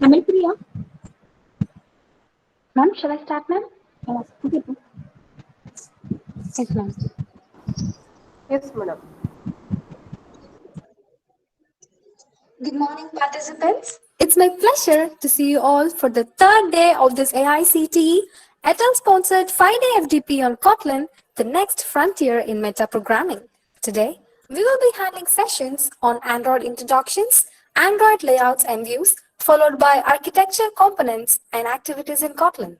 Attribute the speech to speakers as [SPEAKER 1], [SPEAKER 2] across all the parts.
[SPEAKER 1] Tamil Priya?
[SPEAKER 2] Ma'am, shall I start, ma'am?
[SPEAKER 1] Yes, okay.
[SPEAKER 2] Yes, ma'am.
[SPEAKER 3] Yes, madam.
[SPEAKER 2] Good morning, participants. It's my pleasure to see you all for the third day of this AICTE ATL-sponsored 5-day FDP on Kotlin, the next frontier in meta programming. Today, we will be handling sessions on Android introductions, Android layouts and views, followed by architecture components and activities in Kotlin.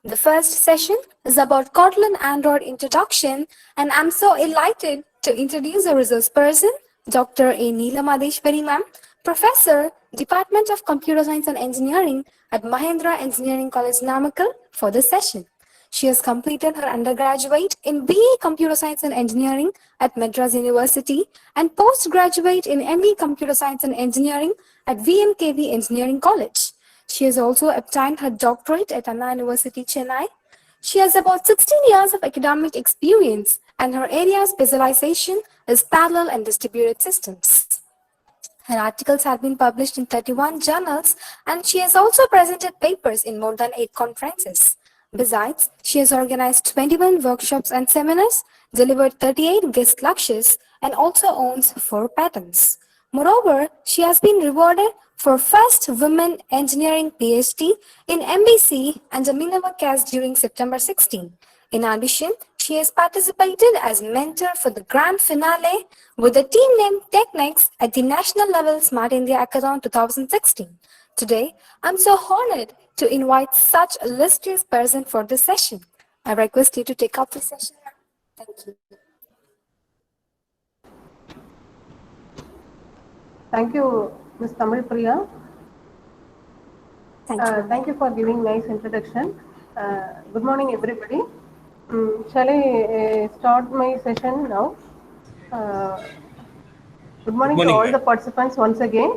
[SPEAKER 2] The first session is about Kotlin Android introduction, and I'm so delighted to introduce the resource person, Dr. A. Neelamadeshwari ma'am, Professor, Department of Computer Science and Engineering at Mahendra Engineering College, Namakkal, for this session. She has completed her undergraduate in BA Computer Science and Engineering at Madras University and postgraduate in ME Computer Science and Engineering at VMKV Engineering College. She has also obtained her doctorate at Anna University, Chennai. She has about 16 years of academic experience, and her area of specialization is parallel and distributed systems. Her articles have been published in 31 journals, and she has also presented papers in more than 8 conferences. Besides, she has organized 21 workshops and seminars, delivered 38 guest lectures, and also owns 4 patents. Moreover, she has been rewarded for first women engineering PhD in MBC and a Minerva CAS during September 16. In addition, she has participated as mentor for the grand finale with the team named Technics at the national level Smart India Hackathon 2016. Today, I'm so honored to invite such a illustrious person for this session. I request you to take up the session now. Thank you.
[SPEAKER 3] Thank you, Ms. Tamil Priya.
[SPEAKER 2] Thank you, ma'am.
[SPEAKER 3] Thank you for giving nice introduction. Good morning, everybody. Shall I start my session now? Uh, Good morning to
[SPEAKER 4] morning,
[SPEAKER 3] all
[SPEAKER 4] ma'am.
[SPEAKER 3] the participants once again.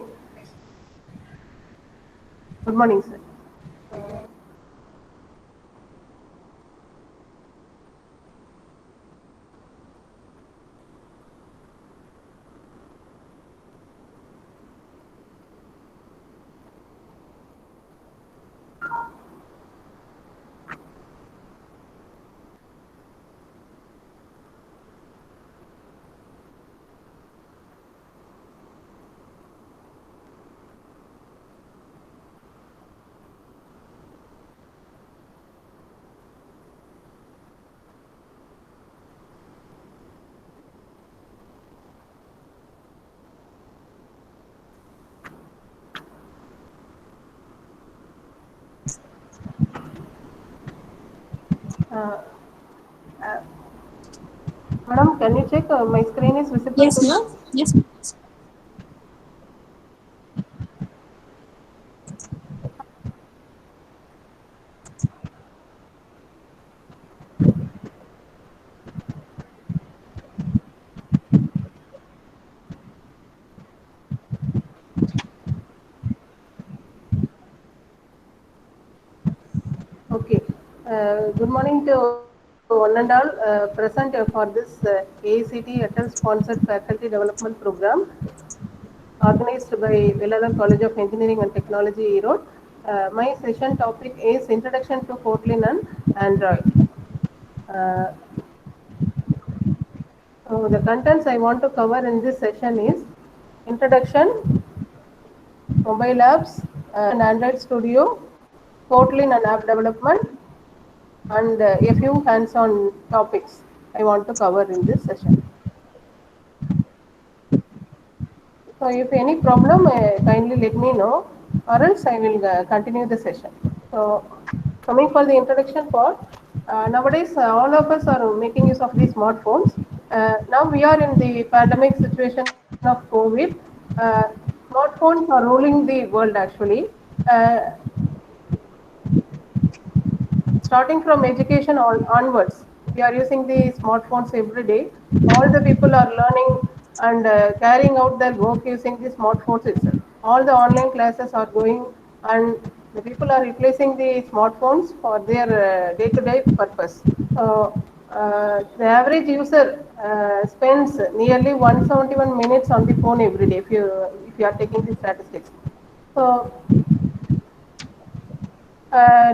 [SPEAKER 3] Good morning, sir. Uh, uh, Madam, can you check my screen is visible
[SPEAKER 1] Yes,
[SPEAKER 3] to
[SPEAKER 1] ma'am.
[SPEAKER 3] you?
[SPEAKER 1] Yes.
[SPEAKER 3] Okay. Good morning to one and all present for this AICT ATL sponsored faculty development program organized by Vellalar College of Engineering and Technology, Erode. My session topic is Introduction to Kotlin and Android. Uh, so the contents I want to cover in this session is Introduction, Mobile Apps, and Android Studio, Kotlin and App Development, and a few hands-on topics I want to cover in this session. So if any problem, kindly let me know, or else I will continue the session. So coming for the introduction part, nowadays all of us are making use of these smartphones. Now we are in the pandemic situation of COVID. Uh, Smartphones are ruling the world actually. Uh, Starting from education onwards, we are using the smartphones every day. All the people are learning and carrying out their work using the smartphones itself. All the online classes are going, and the people are replacing the smartphones for their day-to-day purpose. So the average user spends nearly 171 minutes on the phone every day. If you are taking the statistics, So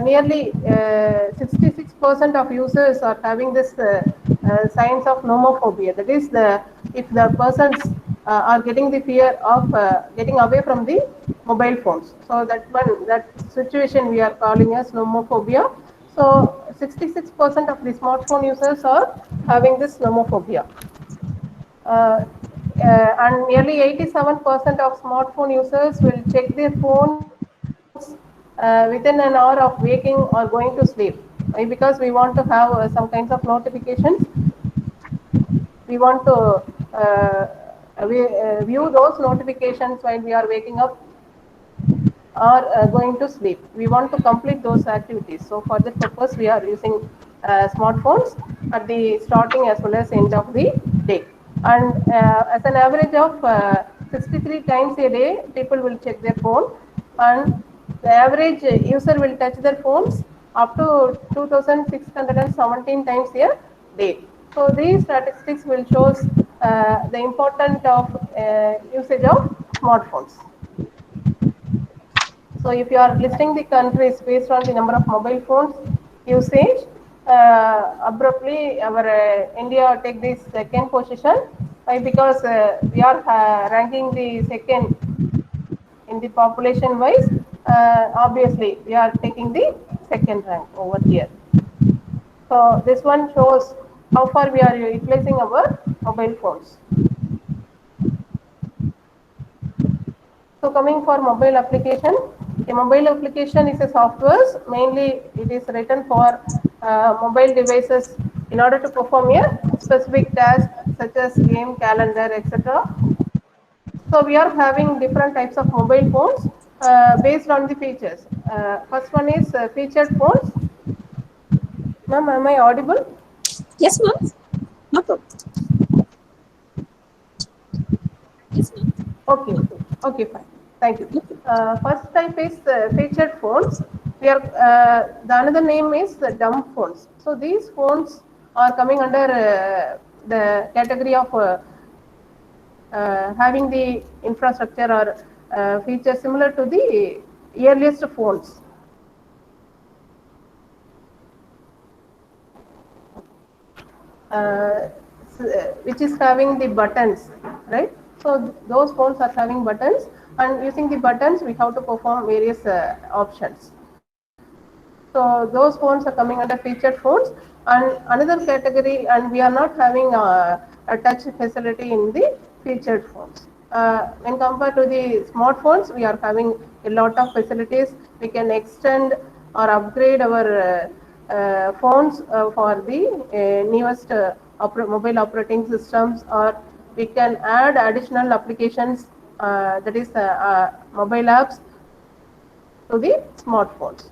[SPEAKER 3] nearly 66% of users are having this signs of nomophobia. That is, if the persons are getting the fear of getting away from the mobile phones. So that situation we are calling as nomophobia. So 66% of the smartphone users are having this nomophobia. Uh, and nearly 87% of smartphone users will check their phones within an hour of waking or going to sleep. Why? Because we want to have some kinds of notifications. We want to view those notifications while we are waking up or going to sleep. We want to complete those activities. So for that purpose, we are using smartphones at the starting as well as end of the day. And as an average of 63 times a day, people will check their phone, and the average user will touch their phones up to 2,617 times a day. So these statistics will shows the importance of usage of smartphones. So if you are listing the countries based on the number of mobile phones usage, abruptly our India take this second position. Why? Because we are ranking the second in the population wise. Obviously, we are taking the second rank over here. So this one shows how far we are utilizing our mobile phones. So coming for mobile application, a mobile application is a software. Mainly, it is written for mobile devices in order to perform a specific task such as game, calendar, etc. So we are having different types of mobile phones based on the features. First one is featured phones. Ma'am, am I audible?
[SPEAKER 1] Yes, ma'am. No problem. Yes, ma'am.
[SPEAKER 3] Okay, okay, fine. Thank you.
[SPEAKER 1] No problem.
[SPEAKER 3] First type is featured phones. We are the another name is dumb phones. So these phones are coming under the category of having the infrastructure or features similar to the earliest phones. uh, which is having the buttons, right? So those phones are having buttons, and using the buttons we have to perform various options. So those phones are coming under featured phones. And another category, and we are not having a touch facility in the featured phones. When compared to the smartphones, we are having a lot of facilities. We can extend or upgrade our phones for the newest mobile operating systems, or we can add additional applications, that is mobile apps to the smartphones.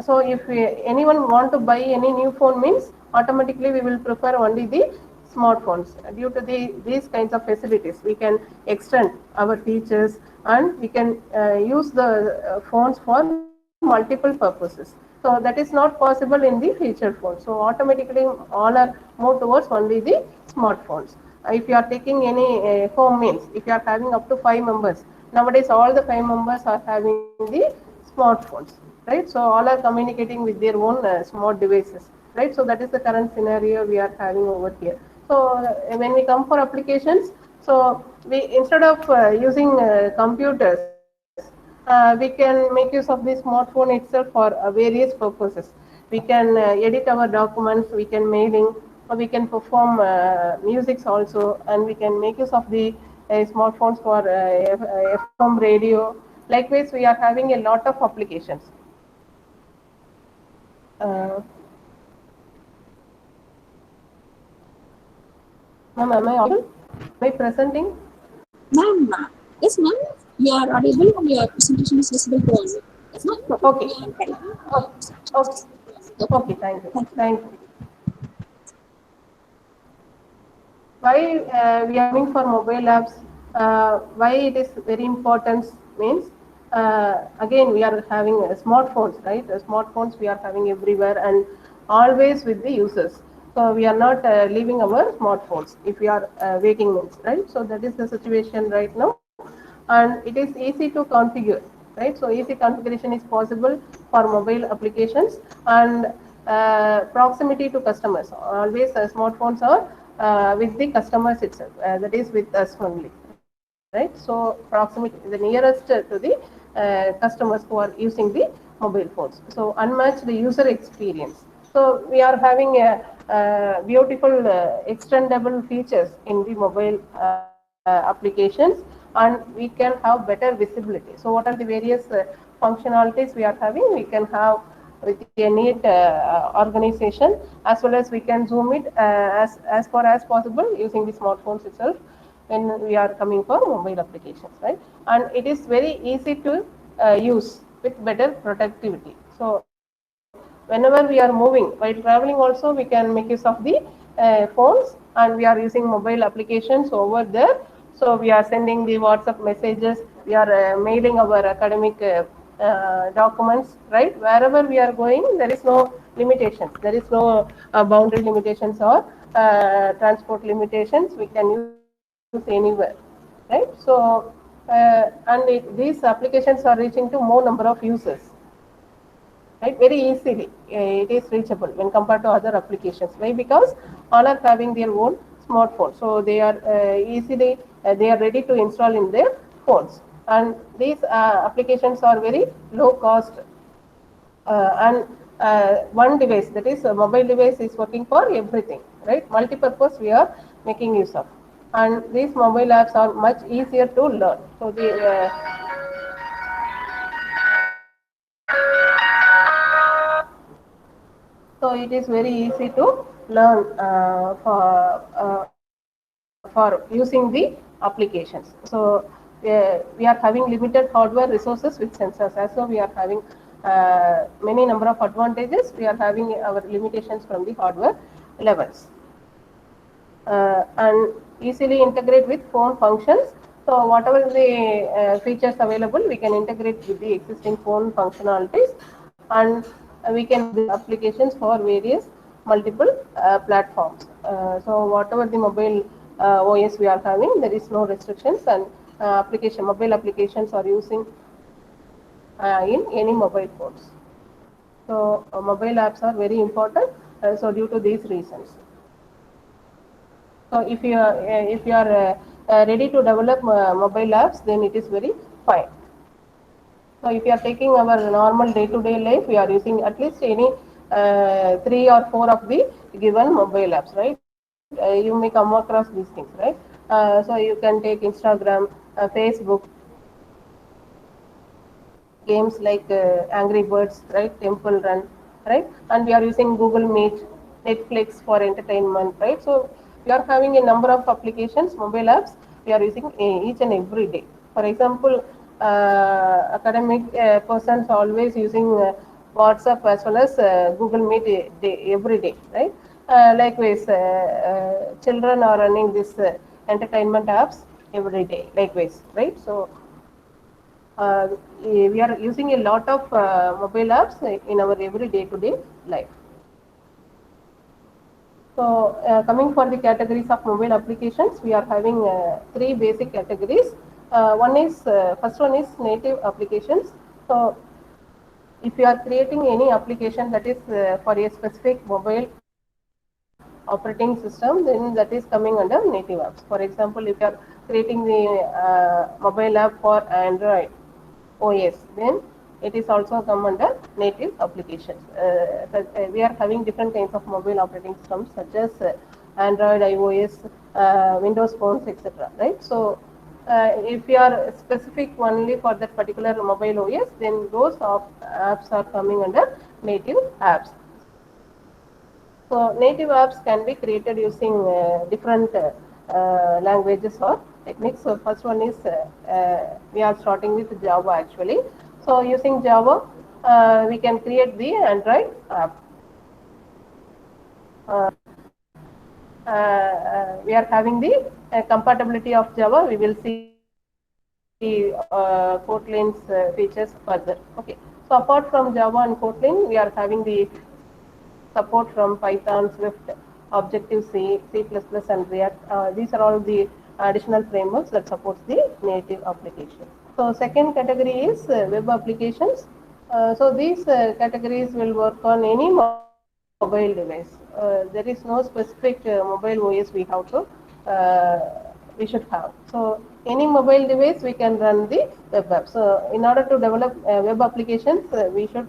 [SPEAKER 3] So if anyone want to buy any new phone means automatically we will prefer only the smartphones. Due to these kinds of facilities, we can extend our features, and we can use the phones for multiple purposes. So that is not possible in the featured phone. So automatically all are moved towards only the smartphones. If you are taking any home means, if you are having up to 5 members, nowadays all the 5 members are having the smartphones, right? So all are communicating with their own smart devices, right? So that is the current scenario we are having over here. So when we come for applications, so we, instead of using computers, we can make use of the smartphone itself for various purposes. We can edit our documents, we can mailing, or we can perform musics also, and we can make use of the smartphones for FM radio. Likewise, we are having a lot of applications. Uh, Ma'am, am I audible? Am I presenting?
[SPEAKER 1] Ma'am, yes, ma'am. You are audible and your presentation is visible to all. It's not problem.
[SPEAKER 3] Okay.
[SPEAKER 1] You are carrying
[SPEAKER 3] Okay. Okay.
[SPEAKER 1] no
[SPEAKER 3] Okay.
[SPEAKER 1] problem.
[SPEAKER 3] Thank you.
[SPEAKER 1] Thank you.
[SPEAKER 3] Thank you. Why we are coming for mobile apps? Why it is very important means, again we are having smartphones, right? Smartphones we are having everywhere and always with the users. So we are not leaving our smartphones if we are waking means, right? So that is the situation right now. and it is easy to configure, right? So easy configuration is possible for mobile applications, and proximity to customers. Always smartphones are with the customers itself, that is with us only, right? So proximity, the nearest to the customers who are using the mobile phones. So unmatched user experience. So we are having a beautiful extendable features in the mobile applications, and we can have better visibility. So what are the various functionalities we are having? We can have with a neat organization, as well as we can zoom it as far as possible using the smartphones itself when we are coming for mobile applications, right? And it is very easy to use with better productivity. So whenever we are moving while traveling also, we can make use of the phones, and we are using mobile applications over there. So we are sending the WhatsApp messages, we are mailing our academic documents, right? Wherever we are going, there is no limitations, there is no boundary limitations or transport limitations. We can use anywhere, right? So these applications are reaching to more number of users, right? Very easily it is reachable when compared to other applications. Why? Because all are having their own smartphone, so they are easily they are ready to install in their phones, and these applications are very low cost, and one device, that is a mobile device, is working for everything, right? Multi-purpose we are making use of, and these mobile apps are much easier to learn. So the so it is very easy to learn for using the applications. So we are having limited hardware resources with sensors. Also we are having many number of advantages. We are having our limitations from the hardware levels, and easily integrate with phone functions. So whatever the features available, we can integrate with the existing phone functionalities, and we can build applications for various multiple platforms. So whatever the mobile OS we are having, there is no restrictions, and mobile applications are using in any mobile phones. So mobile apps are very important. So due to these reasons. So if you are ready to develop mobile apps, then it is very fine. So if you are taking our normal day-to-day life, we are using at least any 3 or 4 of the given mobile apps, right? You may come across these things, right? So you can take Instagram, Facebook, games like Angry Birds, right? Temple Run, right? And we are using Google Meet, Netflix for entertainment, right? So we are having a number of applications, mobile apps, we are using each and every day. For example, academic persons always using WhatsApp as well as Google Meet every day, right? Likewise, children are running this entertainment apps every day, likewise, right? So we are using a lot of mobile apps in our every day-to-day life. So coming for the categories of mobile applications, we are having 3 basic categories. First one is native applications. So if you are creating any application that is for a specific mobile operating system, then that is coming under native apps. For example, if you are creating the mobile app for Android OS, then it is also come under native applications. We are having different kinds of mobile operating systems such as Android, iOS, Windows phones, etc. Right? So if you are specific only for that particular mobile OS, then those apps are coming under native apps. So native apps can be created using different languages or techniques. So first one is we are starting with Java actually. So using Java, we can create the Android app. We are having the compatibility of Java. We will see Kotlin's features further. Okay. So apart from Java and Kotlin, we are having the support from Python, Swift, Objective C, C++, and React. These are all the additional frameworks that supports the native application. So second category is web applications. So these categories will work on any mobile device. There is no specific mobile OS we should have. So any mobile device we can run the web app. So in order to develop web applications, we should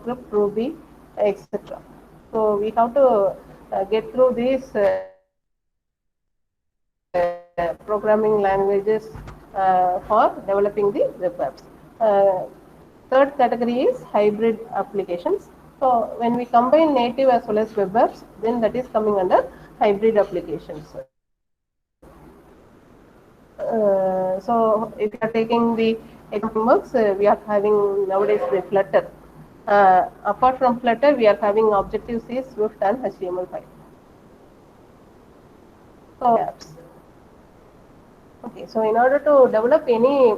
[SPEAKER 3] script, Ruby, etc. So we have to get through these programming languages for developing the web apps. Third category is hybrid applications. So when we combine native as well as web apps, then that is coming under hybrid applications. So if you are taking the frameworks, we are having nowadays the Flutter. Apart from Flutter, we are having Objective C, Swift, and HTML5. So apps. Okay, so in order to develop any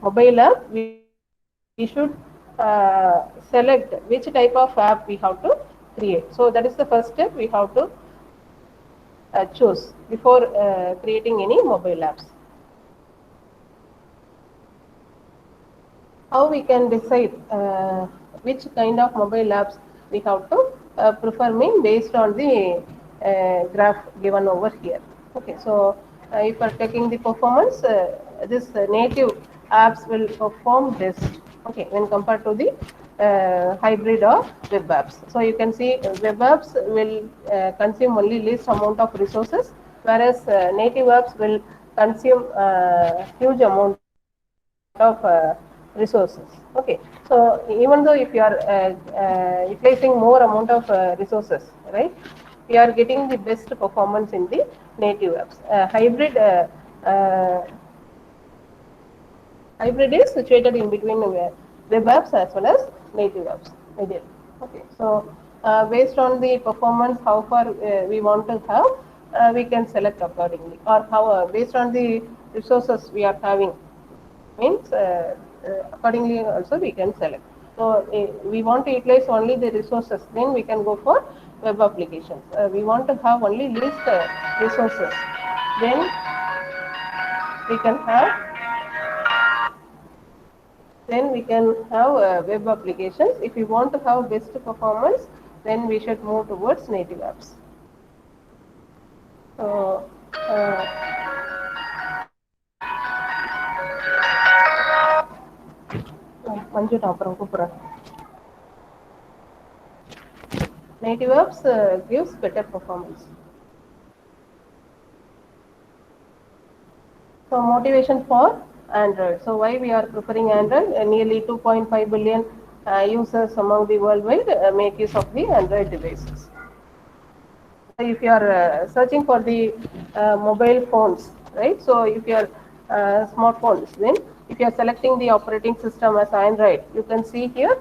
[SPEAKER 3] mobile app, we should select which type of app we have to create. So that is the first step we have to choose before creating any mobile apps. How we can decide which kind of mobile apps we have to prefer mean based on the graph given over here. Okay, so if you are taking the performance, this native apps will perform best. Okay, when compared to the hybrid or web apps. So you can see web apps will consume only least amount of resources, whereas native apps will consume huge amount of resources. Okay, so even though if you are utilizing more amount of resources, right, we are getting the best performance in the native apps. Uh, Hybrid is situated in between web apps as well as native apps. Ideal. Okay, so based on the performance, how far we want to have, we can select accordingly, or how based on the resources we are having, means accordingly also we can select. So we want to utilize only the resources, then we can go for web applications. We want to have only least resources, then we can have web applications. If we want to have best performance, then we should move towards native apps. So Manju அப்புறம் கூப்பிடுறேன். Native apps gives better performance. So motivation for Android. So why we are preferring Android? Nearly 2.5 billion users among the worldwide make use of the Android devices. So if you are searching for the mobile phones, right? So if you are smartphones, then if you are selecting the operating system as Android, you can see here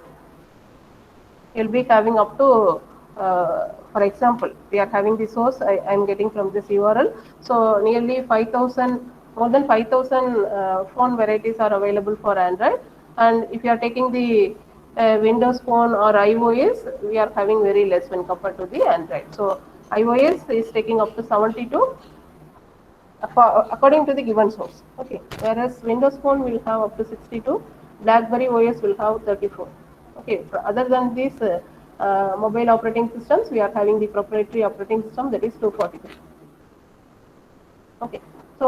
[SPEAKER 3] you'll be having up to for example, we are having the source I am getting from this URL. So nearly 5,000, more than 5,000 phone varieties are available for Android, and if you are taking the Windows phone or iOS, we are having very less when compared to the Android. So iOS is taking up to 72 according to the given source. Okay, whereas Windows phone will have up to 62, BlackBerry OS will have 34. Okay, other than these mobile operating systems, we are having the proprietary operating system, that is 243. Okay, so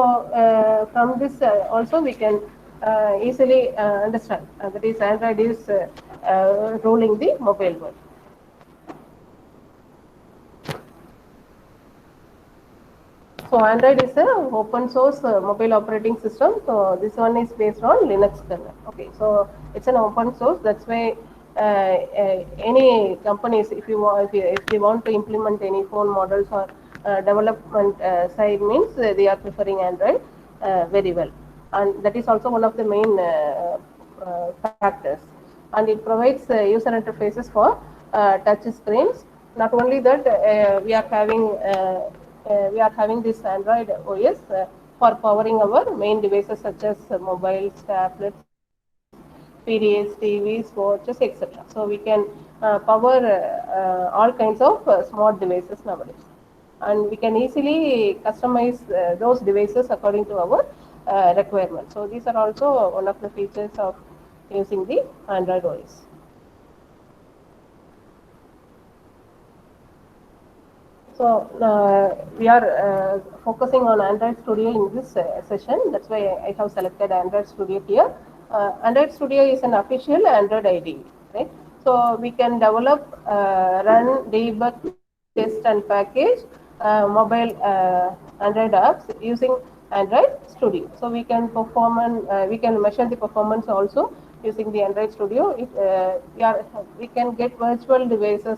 [SPEAKER 3] from this also we can easily understand that is Android is ruling the mobile world. So Android is a open source mobile operating system. So this one is based on Linux kernel. Okay, so it's an open source. That's why any companies, if they want to implement any phone models or development side, means they are preferring Android very well, and that is also one of the main factors. And it provides user interfaces for touch screens. Not only that, we are having this Android OS for powering our main devices such as mobiles, tablets, PDAs, TVs, watches, etc. So we can power all kinds of smart devices nowadays. and we can easily customize those devices according to our requirement. So these are also one of the features of using the Android OS. So we are focusing on Android Studio in this session. That's why I have selected Android Studio here. Android Studio is an official Android IDE, right? So we can develop, run, debug, test, and package mobile Android apps using Android Studio. So we can perform and we can measure the performance also using the Android Studio. If we can get virtual devices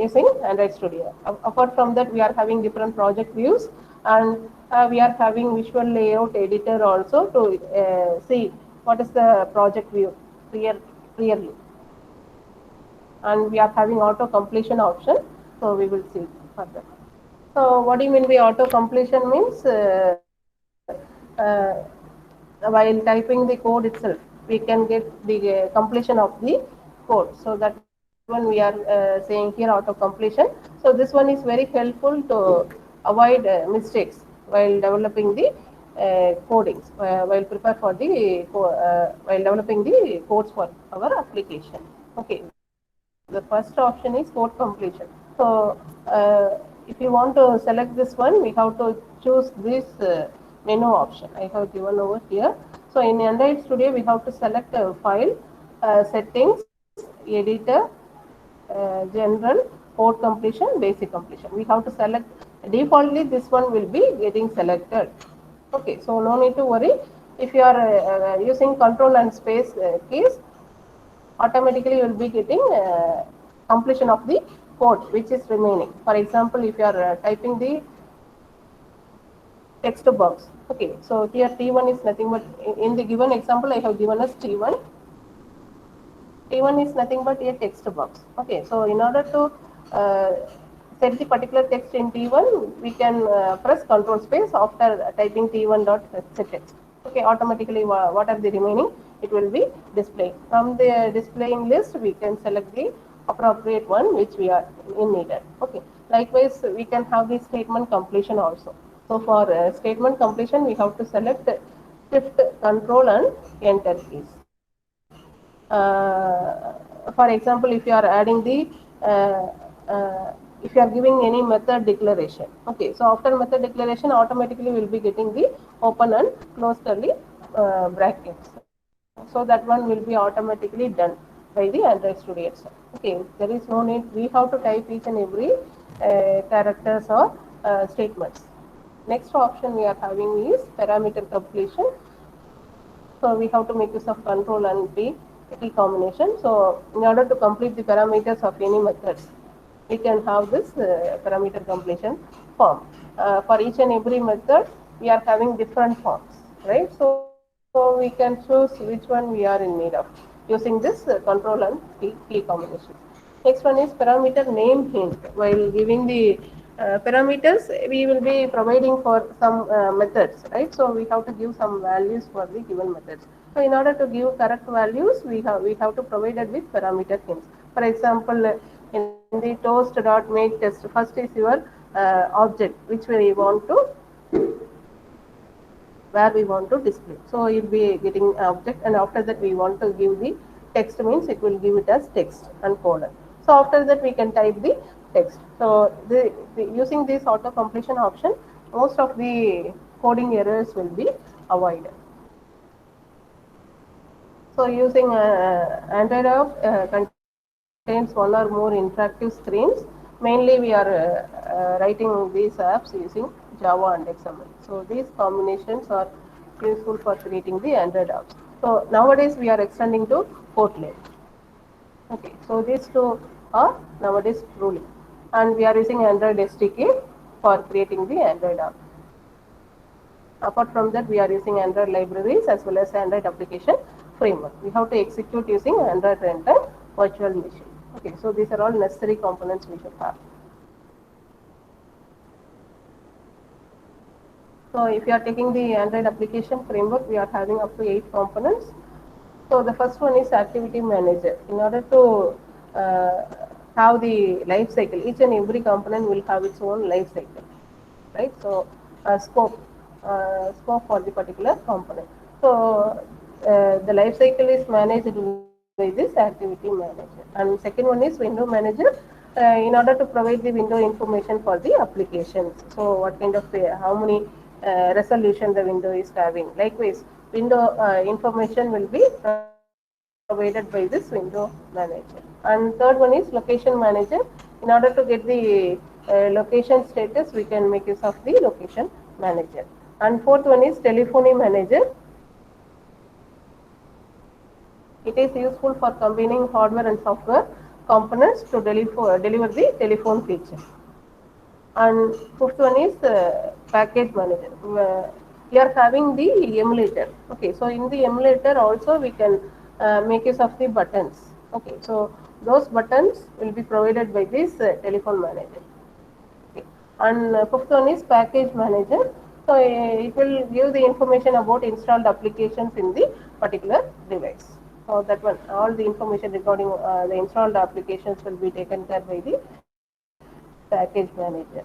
[SPEAKER 3] using Android Studio. Apart from that, we are having different project views, and we are having visual layout editor also to see what is the project view clearly. And we are having auto completion option, so we will see further. So what do you mean by auto completion means while typing the code itself, we can get the completion of the code. So that one we are saying here auto completion. So this one is very helpful to avoid mistakes while developing the codings, while prepare for the while developing the codes for our application. Okay, the first option is code completion. So if you want to select this one, we have to choose this menu option I have given over here. So in Android Studio, we have to select a file, settings, editor, general, code completion, basic completion. We have to select. Defaultly, this one will be getting selected. Okay, so no need to worry. If you are using control and space keys, automatically you will be getting completion of the code which is remaining. For example, if you are typing the text box, okay, so here T1 is nothing but, in the given example I have given as T1. T1 is nothing but a text box. Okay, so in order to set the particular text in T1, we can press control space after typing T1 dot set text. Okay, automatically what are the remaining, it will be displayed. From the displaying list, we can select the appropriate one which we are in needed. Okay, likewise we can have the statement completion also. So for statement completion, we have to select shift, control, and enter keys. For example, if you are adding the if you are giving any method declaration, okay, so after method declaration, automatically will be getting the open and close curly brackets. So that one will be automatically done by the Android Studio itself. Okay, there is no need, we have to type each and every characters or statements. Next option we are having is parameter completion. So we have to make use of control and P key combination. So in order to complete the parameters of any methods, we can have this parameter completion form. For each and every method, we are having different forms, right? So we can choose which one we are in need of using this control and key combination. Next one is parameter name hint. While giving the parameters, we will be providing for some methods, right? So we have to give some values for the given methods. So in order to give correct values, we have to provide it with parameter hints. For example, in the toast.make test, first is your object which we want to, where we want to display. So you'll be getting object, and after that we want to give the text, means it will give it as text and colon. So after that we can type the text. So using this auto completion option, most of the coding errors will be avoided. So using Android app contains one or more interactive screens. Mainly we are writing these apps using Java and XML. So these combinations are useful for creating the Android apps. So nowadays we are extending to Kotlin. Okay, so these two are nowadays ruling, and we are using Android SDK for creating the Android app. Apart from that, we are using Android libraries as well as Android application framework. We have to execute using Android runtime virtual machine. Okay, so these are all necessary components we should have. So if you are taking the Android application framework, we are having up to 8 components. So the first one is activity manager. In order to have the life cycle. Each and every component will have its own life cycle, right? So scope for the particular component. So the life cycle is managed by this activity manager. And second one is window manager, in order to provide the window information for the applications. So what kind of how many resolution the window is having. Likewise, window information will be provided by this window manager. And third one is location manager. In order to get the location status, we can make use of the location manager. And fourth one is telephony manager. It is useful for combining hardware and software components to deliver the telephone feature. And fifth one is package manager. We are having the emulator. Okay, so in the emulator also we can make use of the buttons. Okay, so those buttons will be provided by this telephone manager. Okay. And fifth one is package manager. So it will give the information about installed applications in the particular device. So that one, all the information regarding the installed applications will be taken care by the package manager.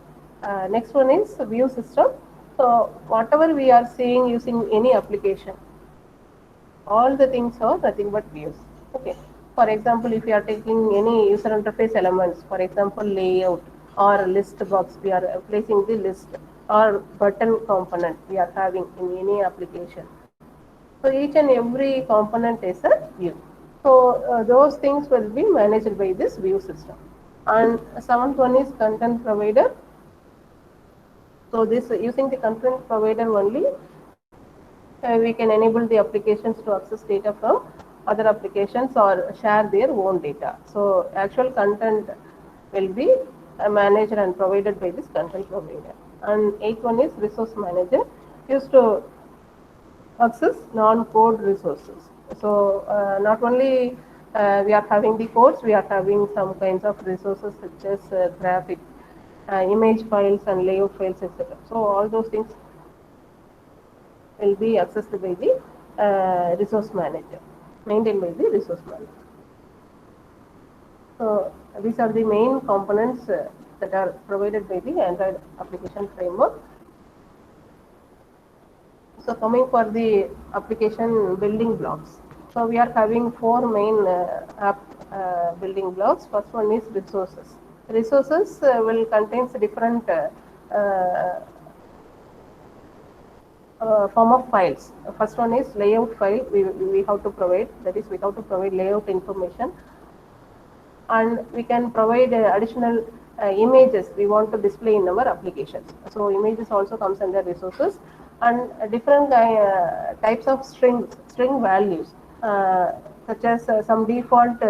[SPEAKER 3] Next one is view system. So whatever we are seeing using any application, all the things are nothing but views. Okay. For example, if you are taking any user interface elements, for example, layout or list box, we are placing the list or button component we are having in any application. So each and every component is a view. So those things will be managed by this view system. And seventh one is content provider. So this using the content provider only, we can enable the applications to access data from other applications or share their own data. So actual content will be managed and provided by this content provider. And eighth one is resource manager, used to access non-code resources. So not only we are having the codes, we are having some kinds of resources such as graphic, image files and layout files, etc. So all those things will be accessed by the resource manager, maintained by the resource manager. So these are the main components that are provided by the Android application framework. So coming for the application building blocks. So we are having four main app building blocks. First one is resources. Resources will contains different form of files. First one is layout file. We have to provide, that is we have to provide layout information, and we can provide additional images we want to display in our applications. So images also comes under resources, and different types of string values, such as some default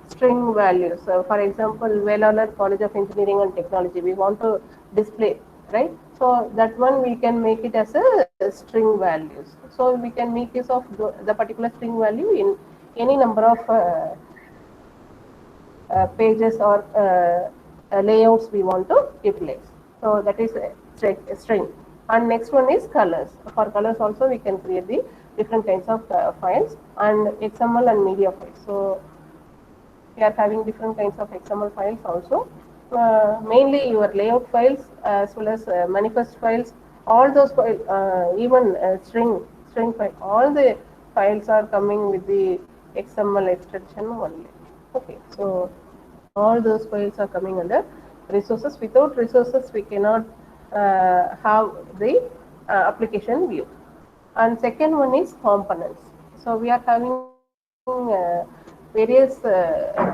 [SPEAKER 3] string values. For example, Vellalar College of Engineering and Technology, we want to display, right? So that one we can make it as a string values. So we can make use of the particular string value in any number of pages or layouts we want to utilize. So that is a string. And next one is colors. For colors also we can create the different kinds of files and XML and media files. So we are having different kinds of XML files also. Mainly your layout files as well as manifest files. All those files, even string file, all the files are coming with the XML extension only. Okay, so all those files are coming under resources. Without resources, we cannot have the application view. And second one is components. So we are having various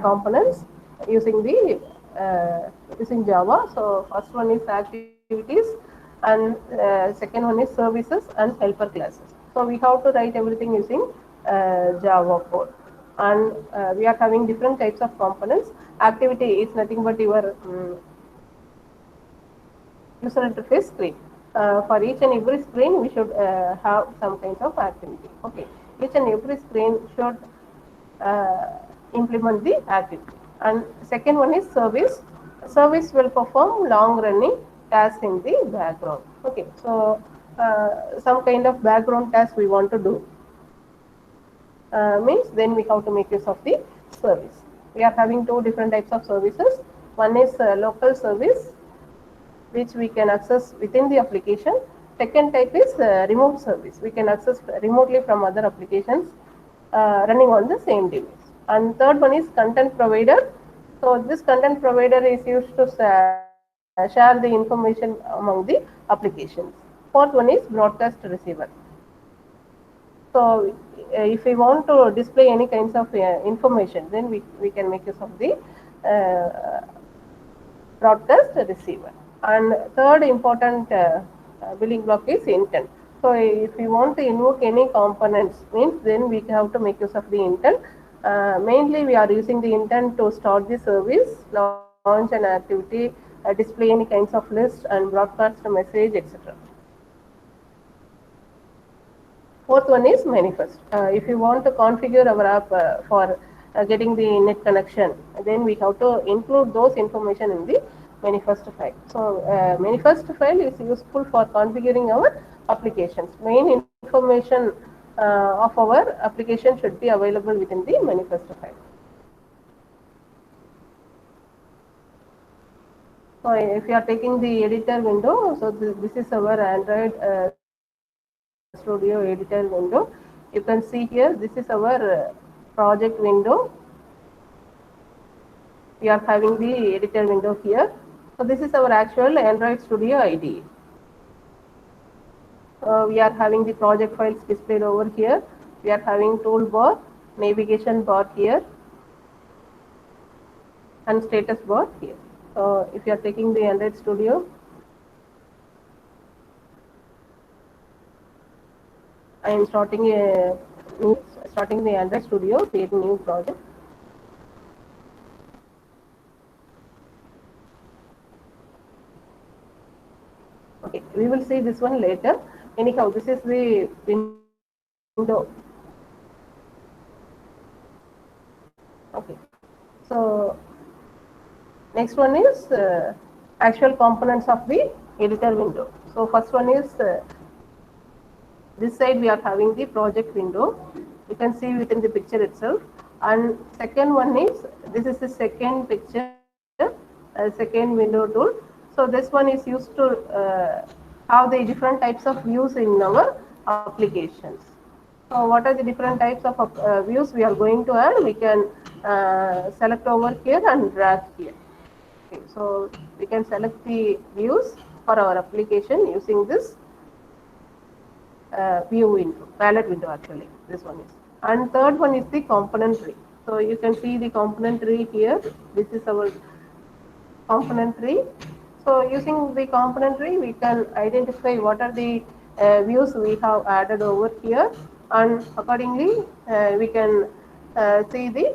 [SPEAKER 3] components using the using Java. So first one is activities, and second one is services and helper classes. So we have to write everything using Java code. And we are having different types of components. Activity is nothing but your user interface screen. For each and every screen, we should have some kinds of activity. Okay, each and every screen should implement the activity. And second one is service. Service will perform long running tasks in the background. Okay, so some kind of background task we want to do, means then we have to make use of the service. we are having two different types of services. One is local service, which we can access within the application. Second type is remote service. We can access remotely from other applications running on the same device. And third one is content provider. So this content provider is used to share the information among the applications. Fourth one is broadcast receiver. So if we want to display any kinds of information, then we can make use of the broadcast receiver. And third important building block is intent. So if we want to invoke any components, means then we have to make use of the intent. Mainly we are using the intent to start the service, launch an activity, display any kinds of list and broadcast a message, etc. Fourth one is manifest. If you want to configure our app for getting the net connection, then we have to include those information in the manifest file. So manifest file is useful for configuring our applications. Main information of our application should be available within the manifest file. So if you are taking the editor window, so this is our Android Studio editor window. You can see here, this is our project window. We are having the editor window here. So this is our actual Android Studio IDE. We are having the project files displayed over here. We are having toolbar, navigation bar here, and status bar here. So if you are taking the Android Studio, I am starting the Android Studio, create a new project. Okay, we will see this one later. Anyhow, this is the window. Okay, so next one is actual components of the editor window. So first one is this side we are having the project window. You can see within the picture itself. And second one is, this is the second picture, second window tool. So this one is used to have the different types of views in our applications. So what are the different types of views we are going to add? We can select over here and drag here. Okay, so we can select the views for our application using this view window, palette window actually, this one is. And third one is the component tree. So you can see the component tree here. This is our component tree. So using the component tree, we can identify what are the views we have added over here, and accordingly we can see the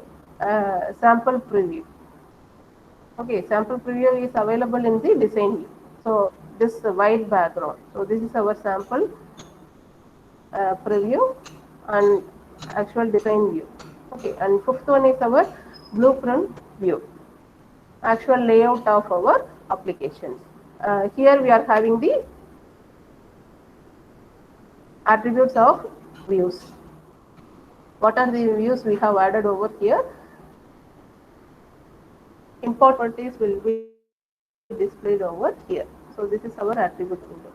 [SPEAKER 3] sample preview. Okay, sample preview is available in the design view. So this white background. So this is our sample preview and actual design view. Okay, and fifth one is our blueprint view, actual layout of our applications. Here we are having the attributes of views. What are the views we have added over here? Import properties will be displayed over here. So this is our attribute window.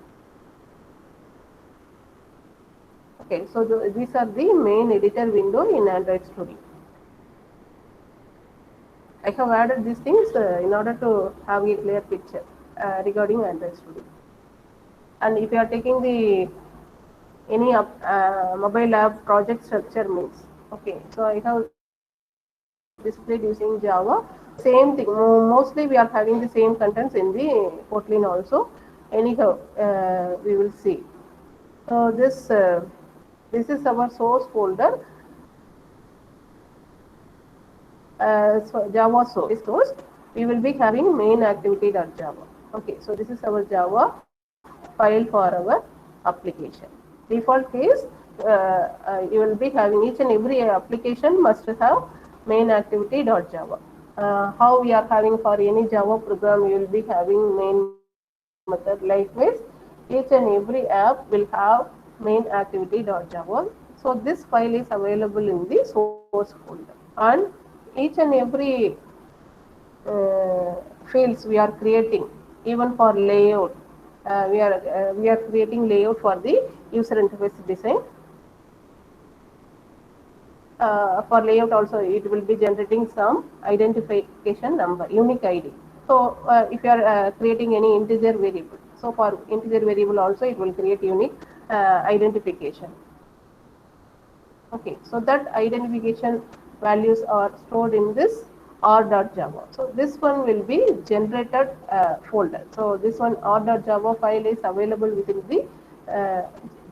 [SPEAKER 3] Okay, so these are the main editor window in Android Studio. I have added these things in order to have a clear picture regarding Android Studio. And if you are taking the any mobile app project structure means, okay, so I have displayed using Java. Same thing, mostly we are having the same contents in the Kotlin also. Anyhow, we will see. So this is our source folder. So Java source, we will be having main activity.java. Okay, so this is our Java file for our application. Default case, you will be having each and every application must have main activity.java. How we are having for any Java program, you will be having main method. Likewise, each and every app will have main activity.java. So this file is available in the source folder, and each and every fields we are creating, even for layout. We are creating layout for the user interface design. For layout also, it will be generating some identification number, unique ID. So if you are creating any integer variable, so for integer variable also it will create unique identification. Okay, so that identification values are stored in this r.java. So this one will be generated folder. So this one r.java file is available within the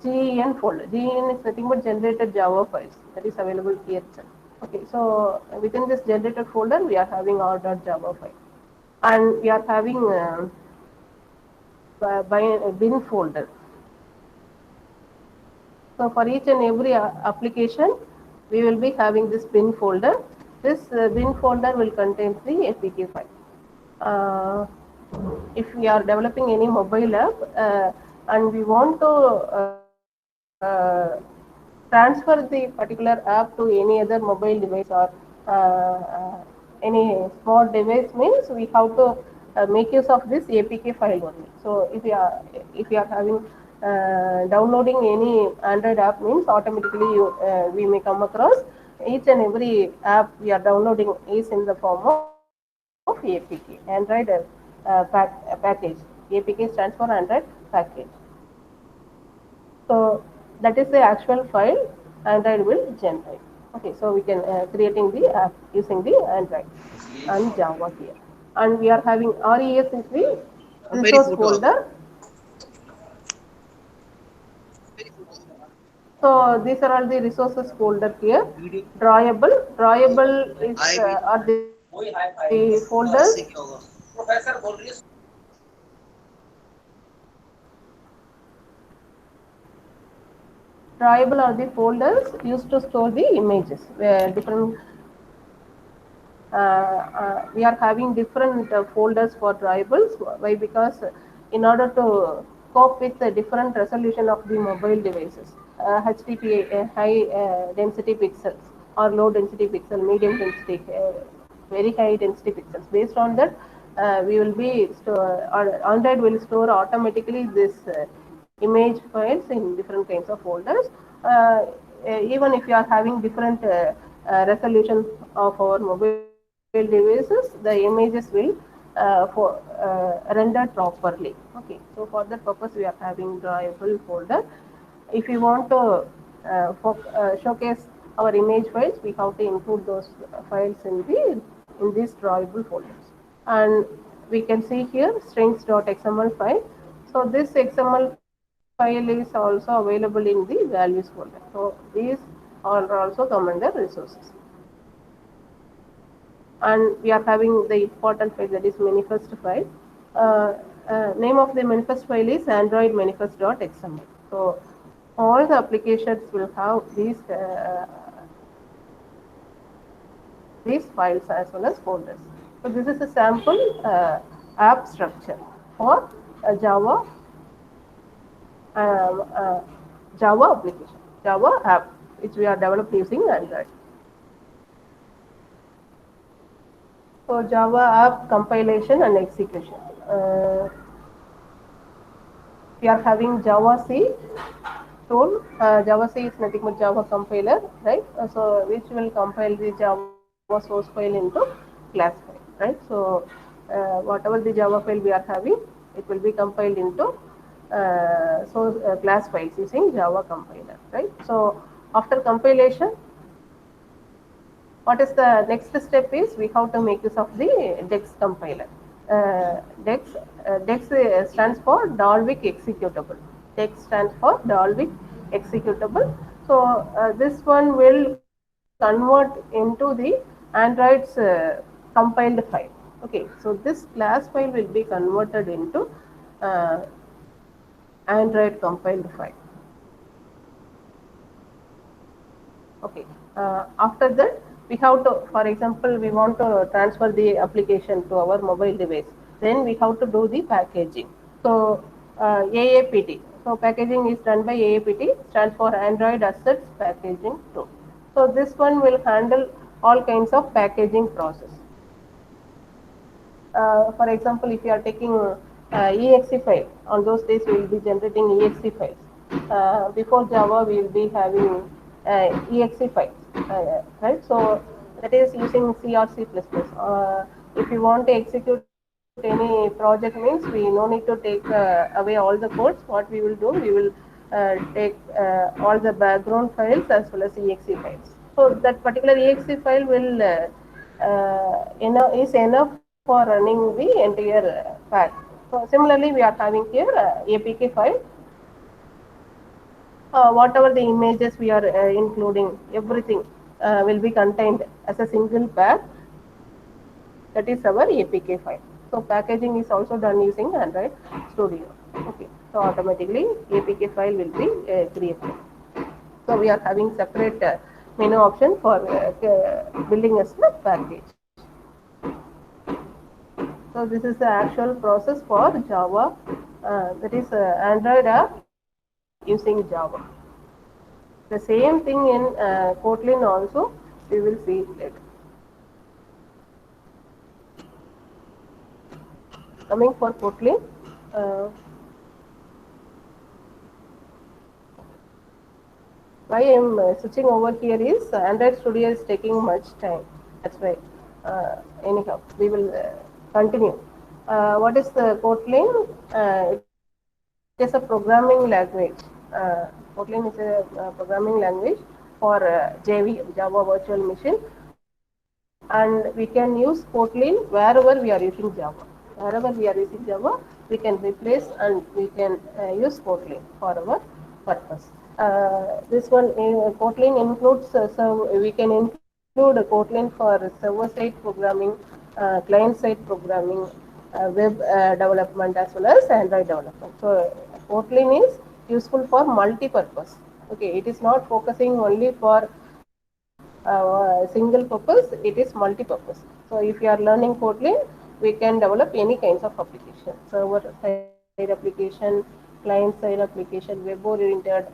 [SPEAKER 3] GEN folder. GEN is nothing but generated Java files that is available here itself. Okay, so within this generated folder we are having r.java file, and we are having bin folder. So for each and every application, we will be having this bin folder. This bin folder will contain the APK file. If we are developing any mobile app and we want to transfer the particular app to any other mobile device or any small device, means we have to make use of this APK file only. So if you are having downloading any Android app, means automatically we may come across each and every app we are downloading is in the form of APK, Android package. APK stands for Android package. So that is the actual file Android will generate. Okay, so we can creating the app using the Android and Java here. And we are having RES is the resource folder. So these are all the resources folder here. Drawable is are the folders. Drawable are the folders used to store the images. Where different we are having different folders for drawables. Why? Because in order to cope with the different resolution of the mobile devices, HDPI high density pixels or low density pixel, medium density, very high density pixels. Based on that, we will be or Android will store automatically this image files in different kinds of folders. Even if you are having different resolution of our mobile devices, the images will rendered properly. Okay, so for that purpose we are having drawable folder. If you want to showcase our image files, we have to include those files in these drawable folders. And we can see here strings.xml file. So this XML file is also available in the values folder. So these are also come under resources. And we are having the important file, that is manifest file. Name of the manifest file is Android manifest.xml. So all the applications will have these files as well as folders. So this is a sample app structure for Java Java application, Java app, which we are developed using Android. So Java app compilation and execution. We are having Java C tool. Java C is nothing but Java compiler, right? So which will compile the Java source file into class file, right? So whatever the Java file we are having, it will be compiled into class files using Java compiler, right? So after compilation, what is the next step is we have to make use of the DEX compiler. DEX stands for Dalvik executable. DEX stands for Dalvik executable. So this one will convert into the Android's compiled file. Okay, so this class file will be converted into Android compiled file. Okay, after that we have to, for example, we want to transfer the application to our mobile device. Then we have to do the packaging. So AAPT. So packaging is done by AAPT, stands for Android Assets Packaging Tool. So this one will handle all kinds of packaging process. For example, if you are taking exe file, on those days we will be generating exe files. Before Java, we will be having exe files, right? So that is using C or C++. If you want to execute any project means, we no need to take away all the codes. What we will do, we will take all the background files as well as exe files. So that particular exe file will is enough for running the entire pack. So similarly, we are having here APK file. Whatever the images we are including, everything will be contained as a single pack. That is our APK file. So packaging is also done using Android Studio. Okay. So automatically APK file will be created. So we are having separate menu option for building as a package. So this is the actual process for Java. That is Android app using Java. The same thing in Kotlin also we will see later. Coming for Kotlin, uh, why I am switching over here is Android Studio is taking much time. That's why. Anyhow, we will continue. What is the Kotlin? It is a programming language. Kotlin is a programming language for JVM, Java Virtual Machine, and we can use Kotlin wherever we are using Java. Wherever we are using Java, we can replace and we can use Kotlin for our purpose. This one, Kotlin includes, so we can include Kotlin for server-side programming, client-side programming, web development as well as Android development. So Kotlin is useful for multi-purpose. Okay, it is not focusing only for single purpose, it is multi-purpose. So if you are learning Kotlin, we can develop any kinds of application, server side application, client side application, web oriented.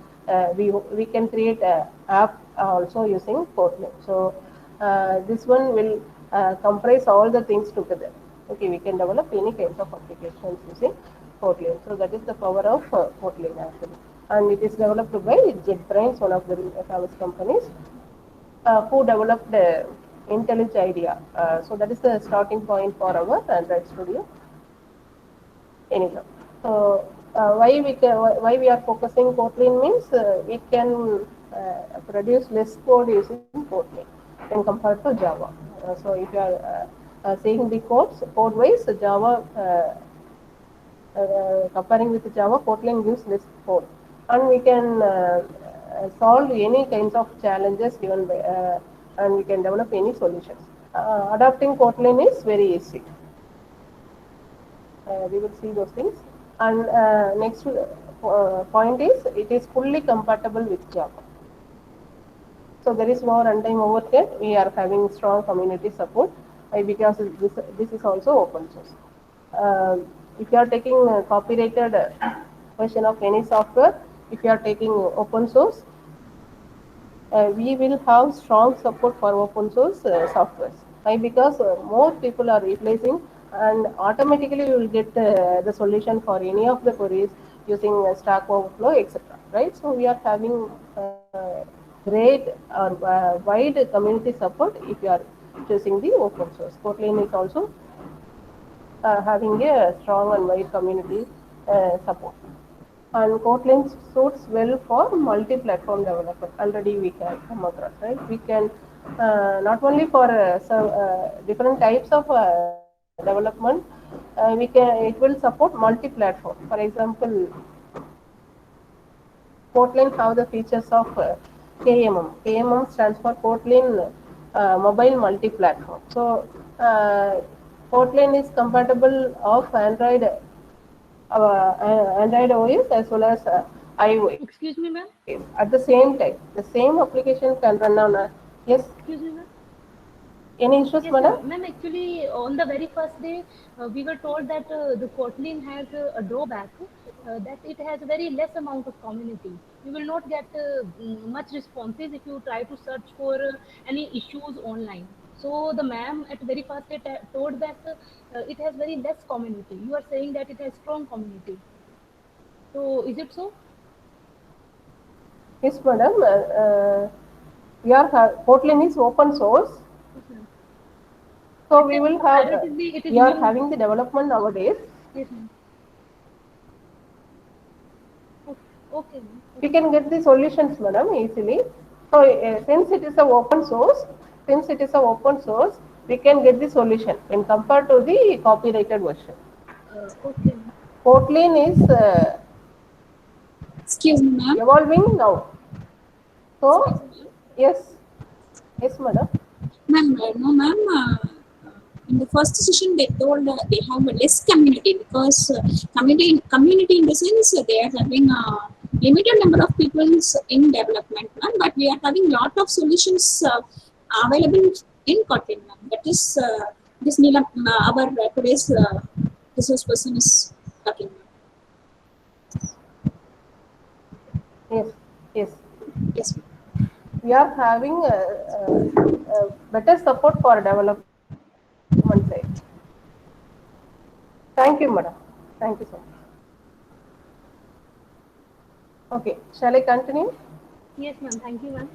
[SPEAKER 3] We can create a app also using Kotlin. So this one will comprise all the things together. Okay, we can develop any kinds of applications using Kotlin. So that is the power of Kotlin actually, and it is developed by JetBrains, one of the famous companies who developed IntelliJ IDEA. So that is the starting point for our Android Studio. Anyhow, so why we are focusing Kotlin means we can produce less code using Kotlin when compared to Java. So if you are seeing the code wise, Java comparing with Java, Kotlin gives less code, and we can solve any kinds of challenges given by, and we can develop any solutions. Adopting Kotlin is very easy. We will see those things. And next point is it is fully compatible with Java. So there is no runtime overhead. We are having strong community support because this is also open source. If you are taking a copyrighted version of any software, if you are taking open source, we will have strong support for open source softwares. Why? Because more people are replacing, and automatically you will get the solution for any of the queries using Stack Overflow, etc. Right? So we are having great or wide community support if you are choosing the open source. Kotlin is also having a strong and wide community support. And Kotlin suits well for multi-platform development. Already we can come across, right? We can not only for different types of development, it will support multi-platform. For example, Kotlin have the features of KMM. KMM stands for Kotlin Mobile Multi-Platform. So Kotlin is compatible of Android OS as well as iOS.
[SPEAKER 4] Excuse me, ma'am.
[SPEAKER 3] At the same time, the same application can run on yes.
[SPEAKER 4] Excuse me, ma'am.
[SPEAKER 3] Any issues,
[SPEAKER 4] Yes,
[SPEAKER 3] madam?
[SPEAKER 4] ma'am. Ma'am, actually, on the very first day, we were told that the Kotlin has a drawback that it has very less amount of community. you will not get much responses if you try to search for any issues online. So the ma'am at very first it told that it has very less community. You are saying that it has strong community. So is it so?
[SPEAKER 3] Yes, madam. Kotlin is open source,
[SPEAKER 4] Yes, ma'am.
[SPEAKER 3] so
[SPEAKER 4] It
[SPEAKER 3] we
[SPEAKER 4] is
[SPEAKER 3] will have.
[SPEAKER 4] comparatively it is
[SPEAKER 3] We are
[SPEAKER 4] new.
[SPEAKER 3] having the development nowadays.
[SPEAKER 4] Yes, ma'am. Okay, okay, ma'am.
[SPEAKER 3] We
[SPEAKER 4] Okay.
[SPEAKER 3] can get the solutions, madam, easily. So since it is a open source, we can get the solution when compared to the copyrighted version.
[SPEAKER 4] Okay, ma'am.
[SPEAKER 3] Kotlin is
[SPEAKER 1] Excuse me, ma'am.
[SPEAKER 3] evolving now.
[SPEAKER 1] Excuse
[SPEAKER 3] So
[SPEAKER 1] me,
[SPEAKER 3] yes, yes, madam.
[SPEAKER 1] ma'am. No, ma'am. In the first session, they told they have a less community because community in the sense they are having a limited number of people in development, ma'am. But we are having lot of solutions available in Kotlin, ma'am. That is this Neelam, our today's resource person is talking.
[SPEAKER 3] Yes, yes.
[SPEAKER 1] Yes, ma'am.
[SPEAKER 3] We are having better support for development side. Thank you, madam. Thank you so much. Okay, shall I continue?
[SPEAKER 4] Yes, ma'am. Thank you, ma'am.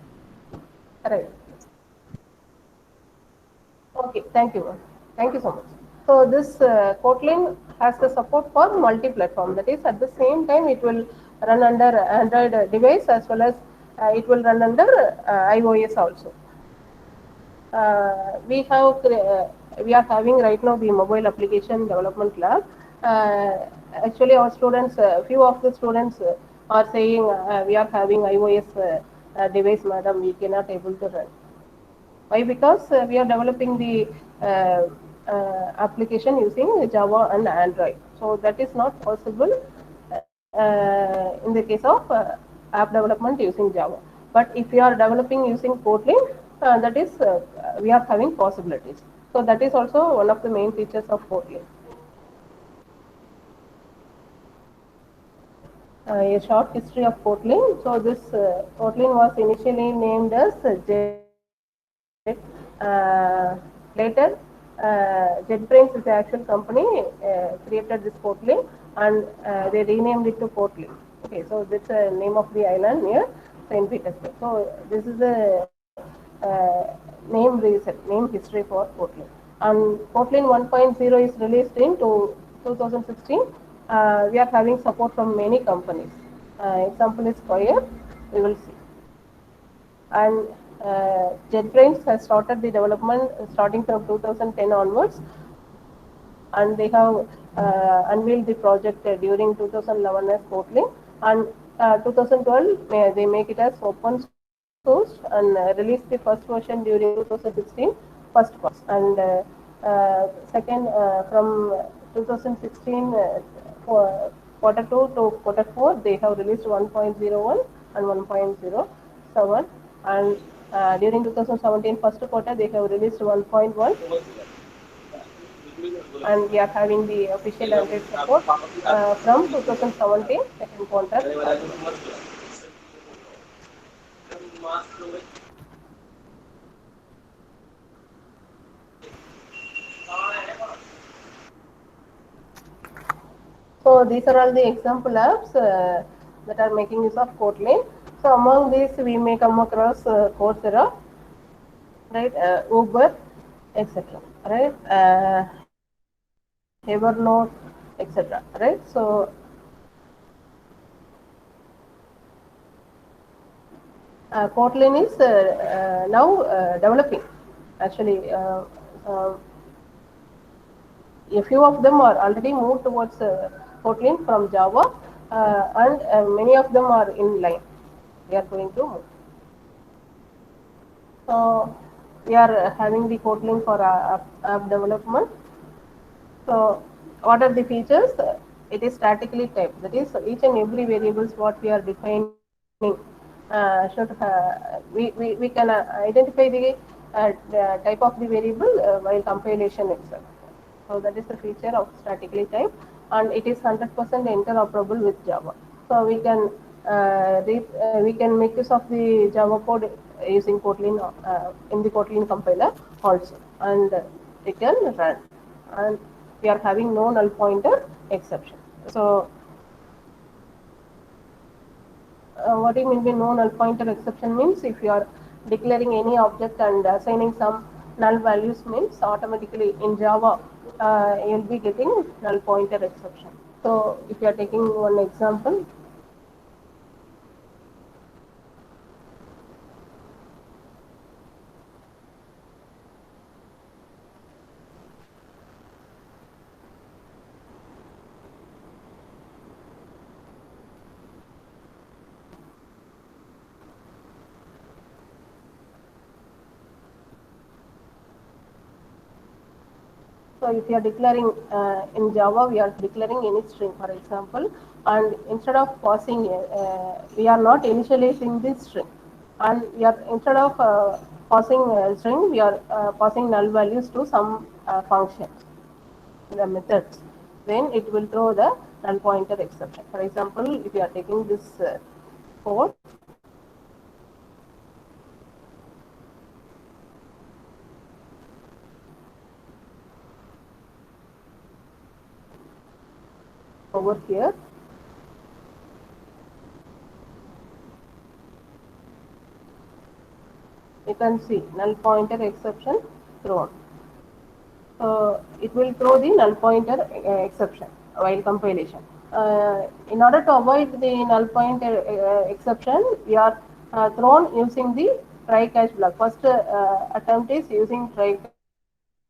[SPEAKER 3] Right. Okay, thank you, ma'am. Thank you so much. So this Kotlin has the support for multi-platform. That is, at the same time, it will run under Android device as well as it will run under iOS also. We are having right now the mobile application development lab. Actually, our students, few of the students are saying we are having iOS device, madam, we cannot able to run. Why? Because we are developing the application using Java and Android. So that is not possible in the case of app development using Java. But if you are developing using Kotlin, that is we are having possibilities. So that is also one of the main features of Kotlin. A short history of Kotlin. So this Kotlin was initially named as Jet. Later, JetBrains is the actual company created this Kotlin and they renamed it to Kotlin. Okay, so this is the name of the island near Saint Petersburg. So this is the name history for Kotlin. And Kotlin 1.0 is released in 2016. We are having support from many companies. Example is Square. We will see. And JetBrains has started the development starting from 2010 onwards, and they have unveiled the project during 2011 as Kotlin, and 2012 they make it as open source and release the first version during 2016 first quarter, and second from 2016 quarter 2 to quarter 4 they have released 1.01 and 1.07, and during 2017 first quarter they have released 1.1, and we are having the official Android support from 2017 second quarter onwards. So these are all the example apps that are making use of Kotlin. So among these we may come across Coursera, right, Uber, etc. Right, Evernote, etc. Right. So Kotlin is now developing. Actually, a few of them are already moved towards Kotlin from Java, and many of them are in line. They are going to move. So we are having the Kotlin for app development. So what are the features? It is statically typed. That is, each and every variables what we are defining we can identify the type of the variable while compilation itself. So that is the feature of statically typed, and it is 100% interoperable with Java. So we can we can make use of the Java code using Kotlin in the Kotlin compiler also, and it can run. And we are having no null pointer exception. So, what do you mean by no null pointer exception means if you are declaring any object and assigning some null values means automatically in Java you will be getting null pointer exception. So, if you are taking one example, so if you are declaring in Java, we are declaring any string, for example, and instead of passing, we are not initializing this string, and we are instead of passing string, we are passing null values to some function, the methods. Then it will throw the null pointer exception. For example, if you are taking this code, over here, you can see null pointer exception thrown. It will throw the null pointer exception while compilation. In order to avoid the null pointer exception, we are thrown using the try catch block. First attempt is using try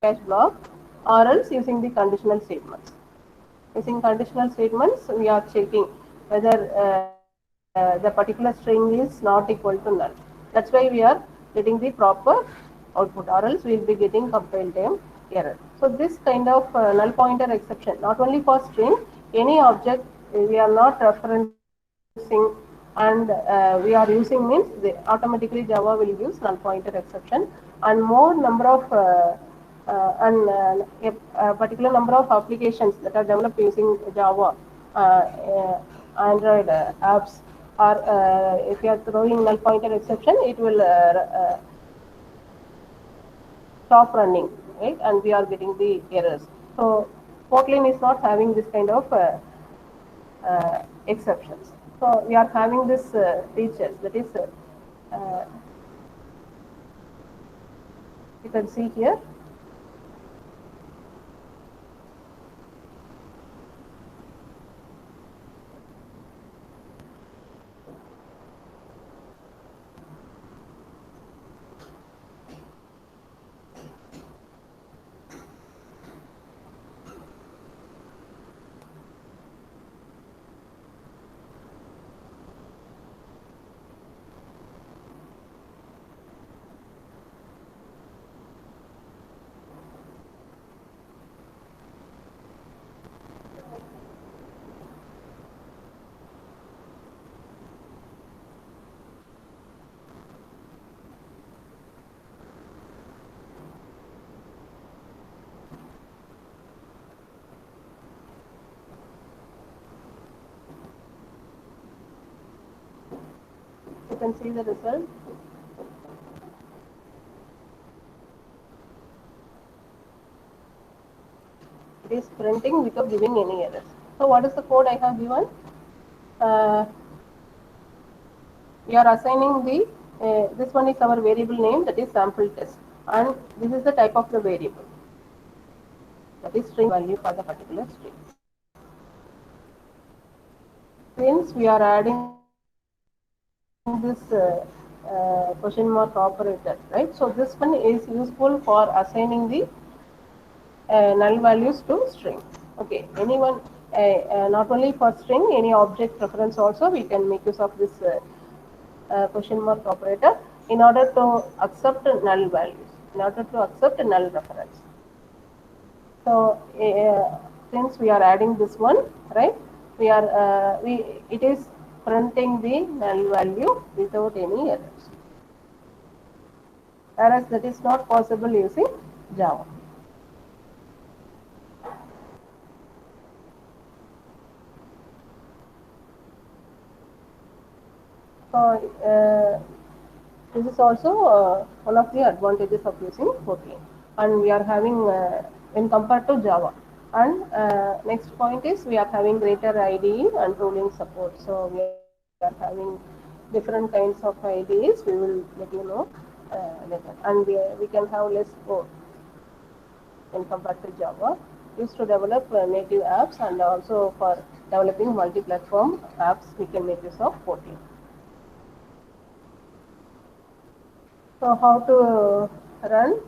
[SPEAKER 3] catch block or else using the conditional statements. Using conditional statements, we are checking whether the particular string is not equal to null. That's why we are getting the proper output, or else we will be getting compile time error. So this kind of null pointer exception, not only for string, any object we are not referencing and we are using means automatically Java will use null pointer exception, and more number of and a particular number of applications that are developed using Java, Android apps, or if you are throwing null pointer exception, it will stop running, right? And we are getting the errors. So Kotlin is not having this kind of exceptions. So we are having this features, that is uh, you can see here. You can see the result. It is printing without giving any errors. So what is the code I have given? Uh, we are assigning the this one is our variable name, that is sample test, and this is the type of the variable, that is string value for the particular string. Since we are adding this question mark operator, right? So this one is useful for assigning the null values to string. Okay, anyone, not only for string, any object reference also we can make use of this question mark operator in order to accept null values, in order to accept null reference. So since we are adding this one, right? We are it is printing the null value without any errors. Whereas that is not possible using Java. this is also one of the advantages of using Kotlin, and we are having when compared to Java. And next point is we are having greater IDE and ruling support. So we are having different kinds of IDEs. We will let you know later, and we can have less code when compared to Java. Used to develop native apps, and also for developing multi-platform apps, we can make use of Kotlin. So how to run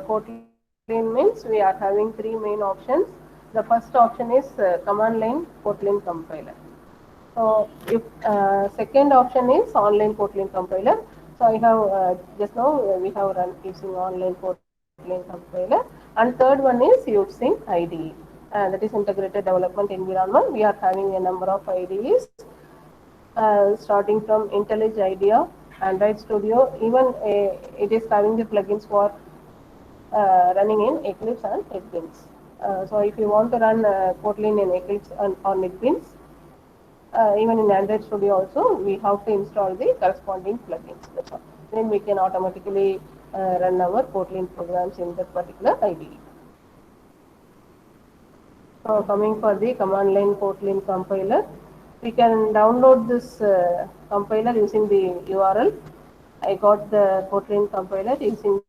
[SPEAKER 3] Kotlin means we are having three main options. The first option is command line Kotlin compiler. So if second option is online Kotlin compiler. So I have just now we have run using online Kotlin compiler, and third one is using IDE. That is integrated development environment. We are having a number of IDEs starting from IntelliJ IDEA, Android Studio. Even it is having the plugins for running in Eclipse and NetBeans. So if you want to run Kotlin in Eclipse or NetBeans, even in Android Studio also, we have to install the corresponding plugins. That's all. Then we can automatically run our Kotlin programs in that particular IDE. So coming for the command line Kotlin compiler, we can download this compiler using the URL. I got the Kotlin compiler using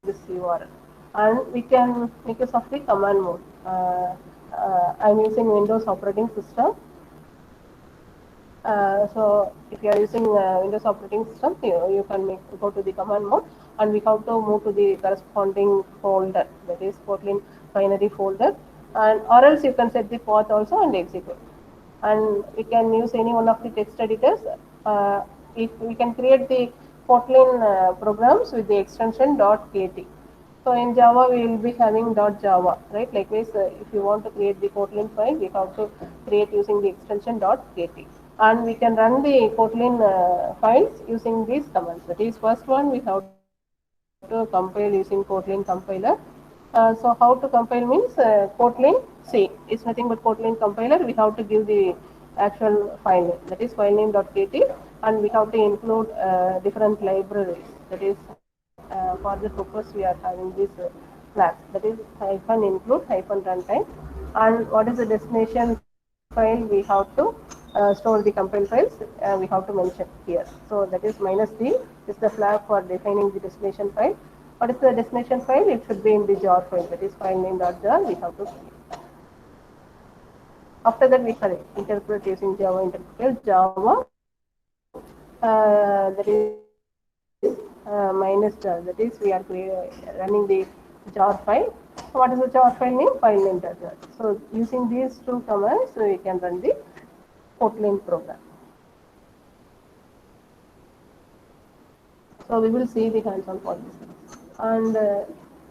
[SPEAKER 3] this URL, and we can make use of the command mode. I'm using Windows operating system. So if you are using Windows operating system, you can go to the command mode, and we have to move to the corresponding folder, that is Kotlin binary folder, and or else you can set the path also and execute. And we can use any one of the text editors. If we can create the Kotlin programs with the extension .kt. So in Java we will be having .java, right? Likewise, if you want to create the Kotlin file, we have to create using the extension .kt, and we can run the Kotlin files using these commands. That is, first one we have to compile using Kotlin compiler. So how to compile means Kotlin C is nothing but Kotlin compiler. We have to give the actual file name, that is file name.kt, and we have to include different libraries. That is, for the purpose we are having this flags. That is hyphen include hyphen runtime, and what is the destination file we have to store the compile files. We have to mention here. So that is minus D is the flag for defining the destination file. What is the destination file? It should be in the jar file, that is file name.jar. We have to create. After that, we can interpret using Java interpreter Java. That is minus jar. That is, we are running the jar file. What is the jar file name? File name.jar. So using these two commands, we can run the Kotlin program. So we will see the hands-on for this. And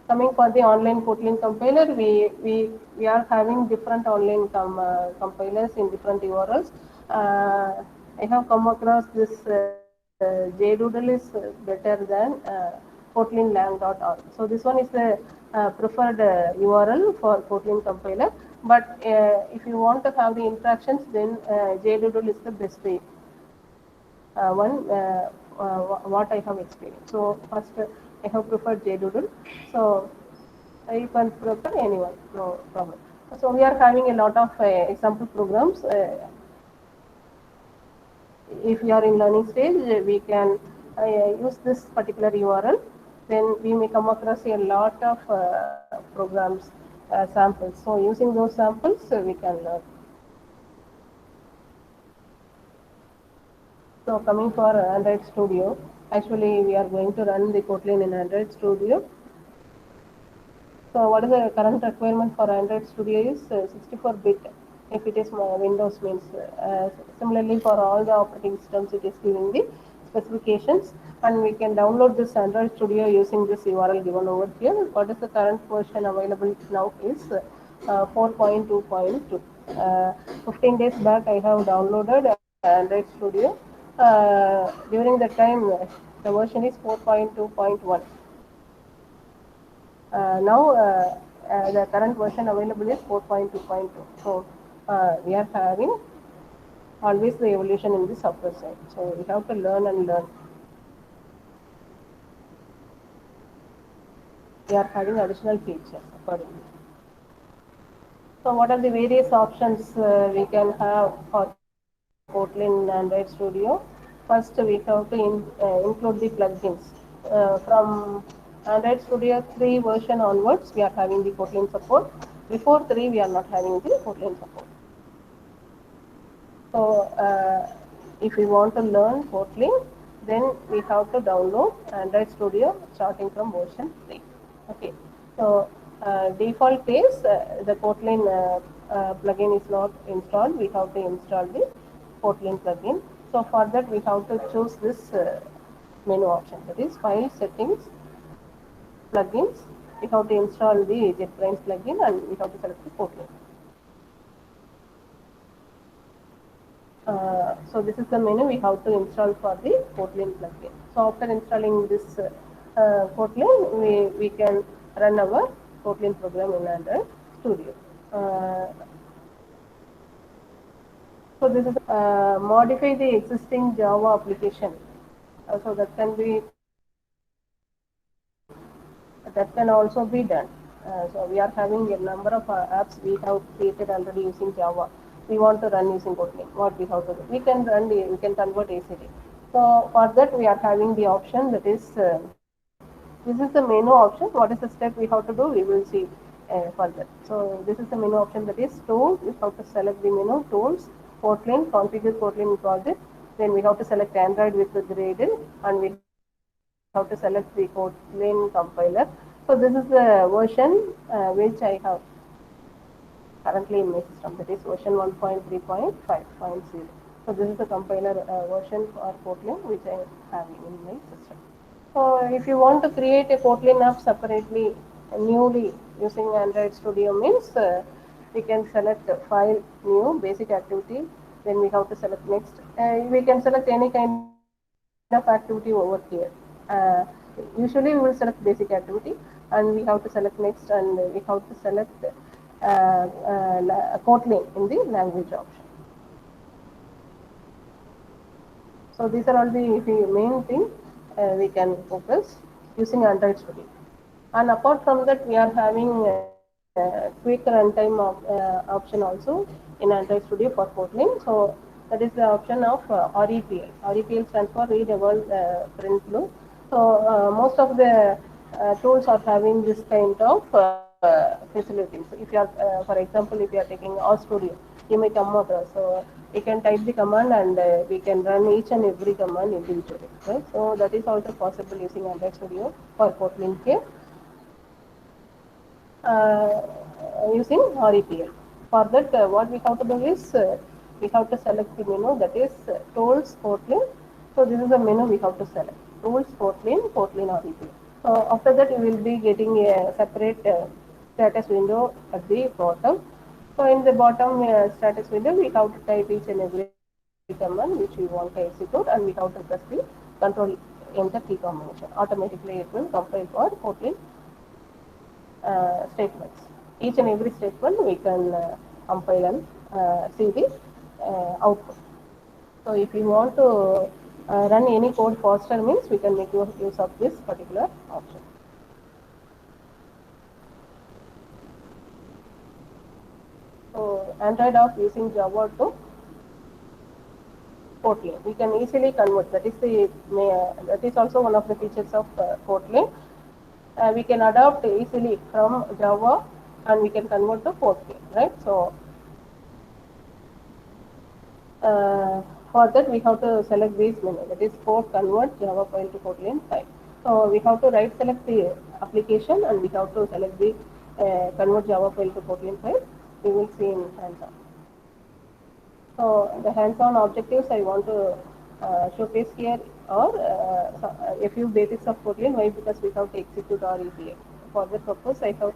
[SPEAKER 3] coming for the online Kotlin compiler, we are having different online compilers in different URLs. I have come across this JDoodle is better than KotlinLang.org. So this one is the preferred URL for Kotlin compiler. But if you want to have the interactions, then JDoodle is the best way. What I have experienced. So first I have preferred JDoodle. So you can prefer anyone, no problem. So we are having a lot of example programs. If you are in learning stage, we can use this particular URL. Then we may come across a lot of programs samples. So using those samples, we can learn. So coming for Android Studio, actually we are going to run the Kotlin in Android Studio. So what is the current requirement for Android Studio is 64-bit if it is Windows means. Similarly for all the operating systems it is giving the specifications, and we can download this Android Studio using this URL given over here. What is the current version available now is 4.2.2. 15 days back I have downloaded Android Studio. During that time the version is 4.2.1. Now the current version available is 4.2.2. So we are having always the evolution in the software side. So we have to learn and learn. We are having additional features accordingly. So what are the various options we can have for Kotlin Android Studio? First, we have to include the plugins. From Android Studio 3 version onwards, we are having the Kotlin support. Before 3, we are not having the Kotlin support. So, if we want to learn Kotlin, then we have to download Android Studio starting from version 3. Okay. So, default case, the Kotlin plugin is not installed. We have to install the Kotlin plugin. So, for that, we have to choose this menu option, that is File Settings, Plugins. We have to install the JetBrains plugin and we have to select the Kotlin. So this is the menu we have to install for the Kotlin plugin. So after installing this Kotlin, we can run our Kotlin program in Android Studio. So this is modify the existing Java application. So that can also be done. So we are having a number of apps we have created already using Java. We want to run using Kotlin. What we have to do? We can convert easily. So for that we are having the option, that is this is the menu option. What is the step we have to do? We will see further. So this is the menu option, that is tools. We have to select the menu tools, Kotlin, configure Kotlin project. Then we have to select Android with the Gradle, and we have to select the Kotlin compiler. So this is the version which I have currently in my system, that is version 1.3.5.0. So this is the compiler version for Kotlin which I am having in my system. So if you want to create a Kotlin app separately, newly using Android Studio means we can select file, new, basic activity. Then we have to select next. We can select any kind of activity over here. Usually we will select basic activity and we have to select next, and we have to select Kotlin in the language option. So these are all the main thing we can focus using Android Studio. And apart from that, we are having quick runtime option also in Android Studio for Kotlin. So that is the option of REPL. REPL stands for Readable Print Blue. So most of the tools are having this kind of facilities. If you are, for example, if you are taking RStudio, you may come across. So we can type the command and we can run each and every command individually. Right? So that is also possible using Android Studio for Kotlin case. Using REPL. For that, what we have to do is we have to select the menu, that is Tools Kotlin. So this is the menu we have to select, Tools Kotlin, Kotlin REPL. So after that, you will be getting a separate status window at the bottom. So in the bottom status window, we have to type each and every command which we want to execute, and we have to press the control enter key combination. Automatically it will compile for Kotlin statements. Each and every statement we can compile and see the output. So if we want to run any code faster means we can make use of this particular option. So Android of using Java to Kotlin, we can easily convert. That is also one of the features of Kotlin. We can adopt easily from Java and we can convert to Kotlin, right? So for that we have to select these menu, that is port convert Java file to Kotlin file. So we have to right select the application and we have to select the convert Java file to Kotlin file. We will see in hands-on. So the hands-on objectives I want to showcase here are a few basics of Kotlin. Why? Because we have to execute REPL. For that purpose, I have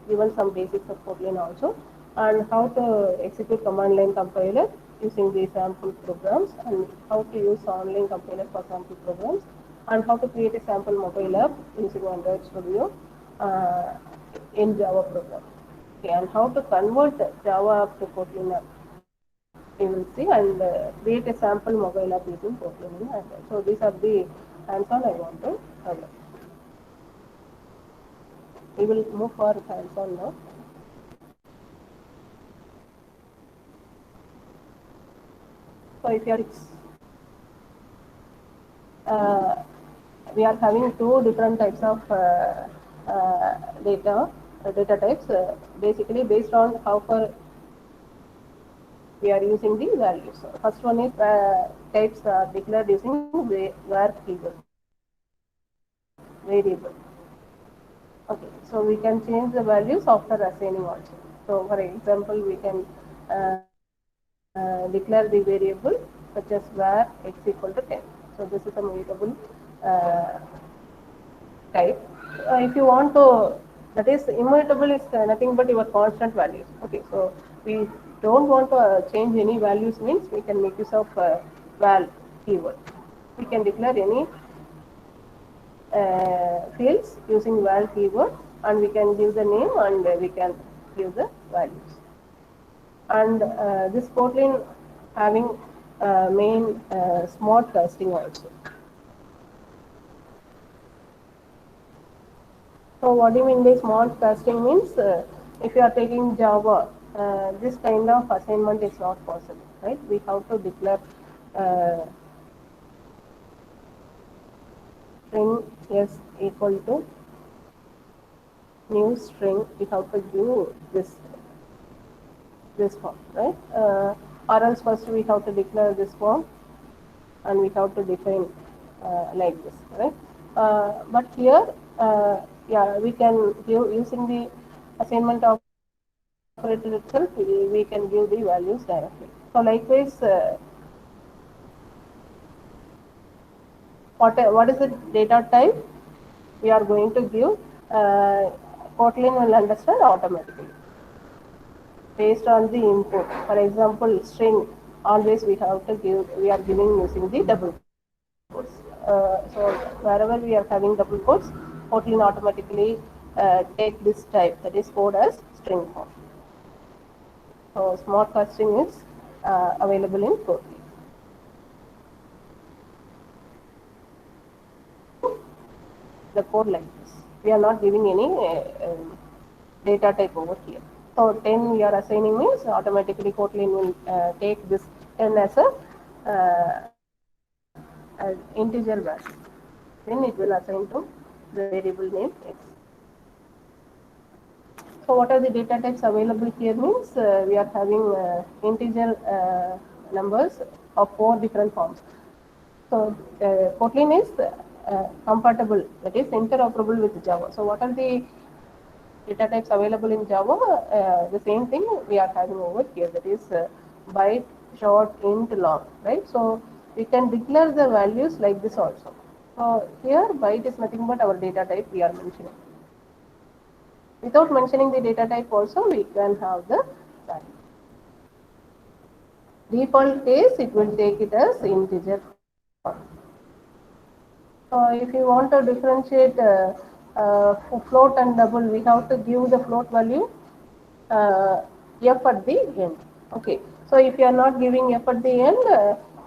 [SPEAKER 3] given some basics of Kotlin also, and how to execute command line compiler using the sample programs, and how to use online compiler for sample programs, and how to create a sample mobile app using Android Studio in Java program. Okay, and how to convert Java app to Kotlin app in Android you will see, and create a sample mobile app using Kotlin in Android. So these are the hands-on I want to cover. We will move for hands-on now. So if you are uh, we are having two different types of data types, basically based on how far we are using the values. So first one is types are declared using var keyword variable. Okay, so we can change the values after assigning also. So for example, we can declare the variable such as var x equal to 10. So this is a mutable uh, type. If you want to, that is immutable is nothing but your constant values. Okay, so we don't want to change any values means we can make use of val keyword. We can declare any fields using val keyword, and we can give the name and we can give the values. And this Kotlin having main smart casting also. So what do you mean by smart casting means if you are taking Java, this kind of assignment is not possible, right? We have to declare uh, string s equal to new string. We have to give this form, right? Or else first we have to declare this form and we have to define like this, right? But here, yeah, we can give using the assignment operator itself, we can give the values directly. So likewise, what is the data type we are going to give? Kotlin will understand automatically based on the input. For example, string, always we have to give, we are giving using the double quotes. So wherever we are having double quotes, Kotlin automatically take this type, that is code as string form. So smart casting is available in Kotlin. The code like this. We are not giving any data type over here. So 10 we are assigning means automatically Kotlin will take this 10 as a as integer value. Then it will assign to the variable name x. So what are the data types available here means we are having integer numbers of 4 different forms. So Kotlin is compatible, that is interoperable with Java. So what are the data types available in Java? The same thing we are having over here, that is byte, short, int, long, right? So we can declare the values like this also. So here byte is nothing but our data type we are mentioning. Without mentioning the data type also, we can have the value. Default case, it will take it as integer form. If you want to differentiate float and double, we have to give the float value f at the end. Okay. So if you are not giving f at the end,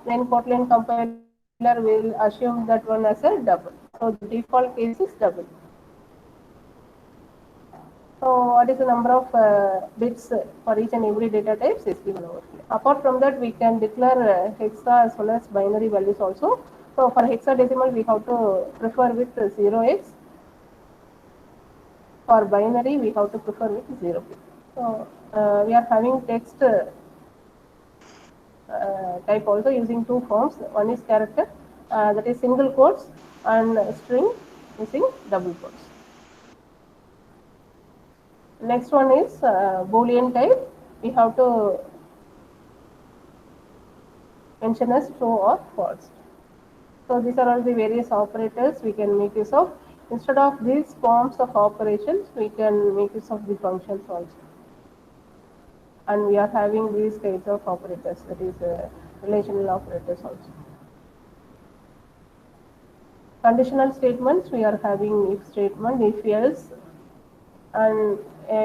[SPEAKER 3] then Kotlin compiler will assume that one as a double. So the default case is double. So what is the number of bits for each and every data types is given over here. Apart from that, we can declare hexa as well as binary values also. So for hexadecimal, we have to prefer with 0x. For binary, we have to prefer with 0. So we are having text type also using two forms. One is character, that is single quotes, and string using double quotes. Next one is Boolean type. We have to mention as true or false. So these are all the various operators we can make use of. Instead of these forms of operations, we can make use of the functions also. And we are having these kinds of operators, that is relational operators also. Conditional statements, we are having if statement, if else, and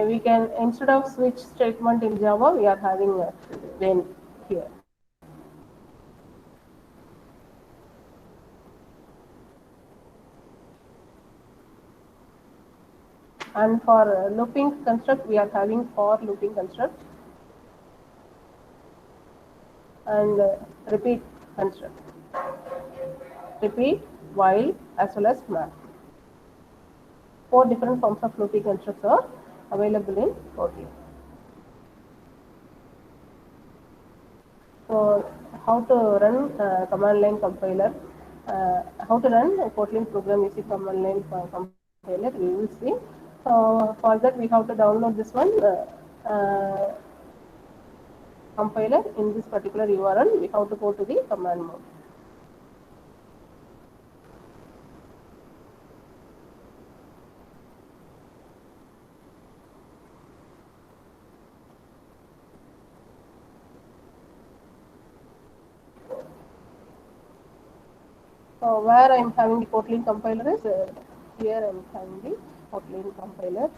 [SPEAKER 3] we can, instead of switch statement in Java, we are having when here. And for looping construct, we are having for looping construct and repeat construct. Repeat, while, as well as map. Four different forms of looping constructs are available in Kotlin. So, how to run command line compiler? How to run a Kotlin program using command line compiler? We will see. For that, we have to download this one compiler in this particular URL. We have to go to the command mode. So where I am having the Kotlin compiler is here I am having the Kotlin compiler.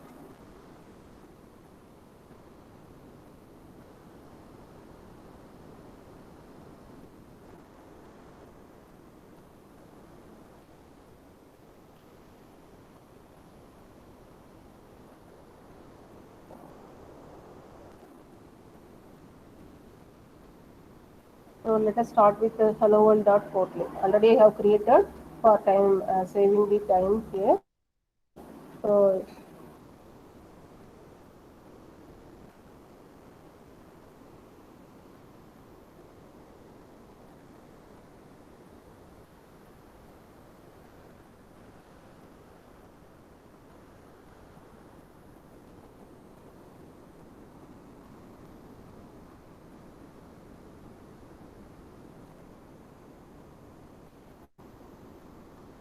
[SPEAKER 3] So let us start with hello world.kotlin. Already I have created for time saving the time here. So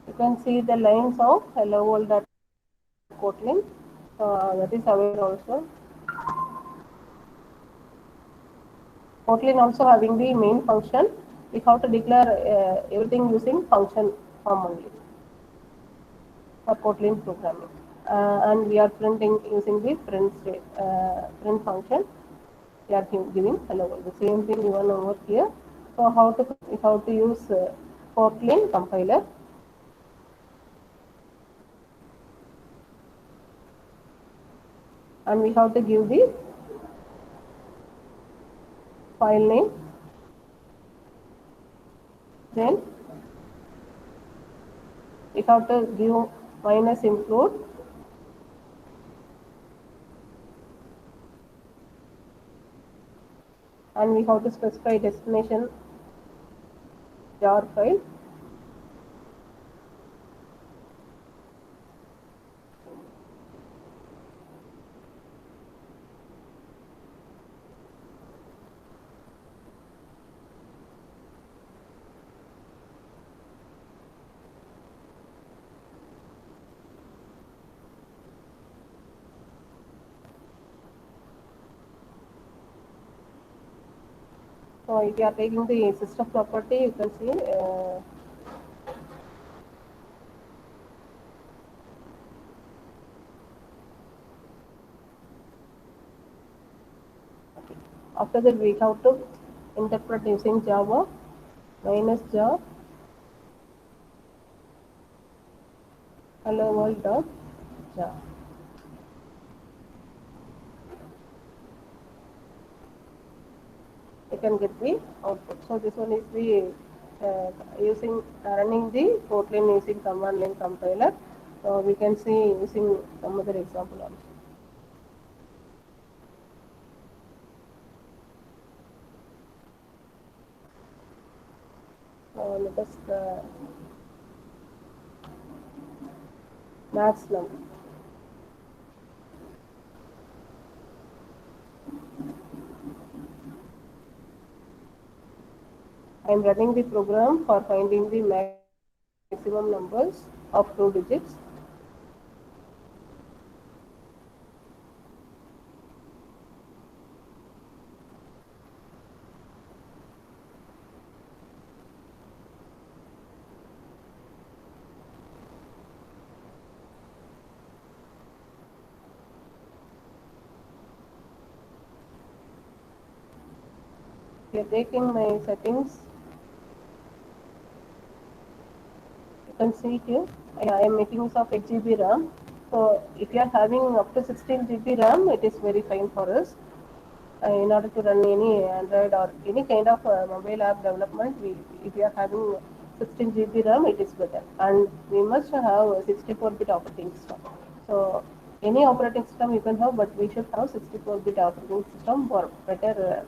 [SPEAKER 3] you can see the lines of hello world.kotlin that is available also. Kotlin also having the main function. We have to declare everything using function form only for Kotlin programming. And we are printing using the print function. We are giving hello world. The same thing given over here. So how to use Kotlin compiler. And we have to give the file name. Then we have to give minus include and we have to specify destination jar file. So if you are taking the system property, you can see after that we have to interpret using Java minus jar hello world dot jar. You can get the output. So this one is the using running the Kotlin using command line compiler. So we can see using some other example also. Let us maths now. I am running the program for finding the maximum numbers of 2 digits. We are taking my settings. You can see here I am making use of 8 GB RAM So if you are having up to 16 GB RAM, it is very fine for us. In order to run any Android or any kind of mobile app development, if you are having 16 GB RAM, it is better. And we must have a 64-bit operating system. So any operating system you can have, but we should have 64-bit operating system for better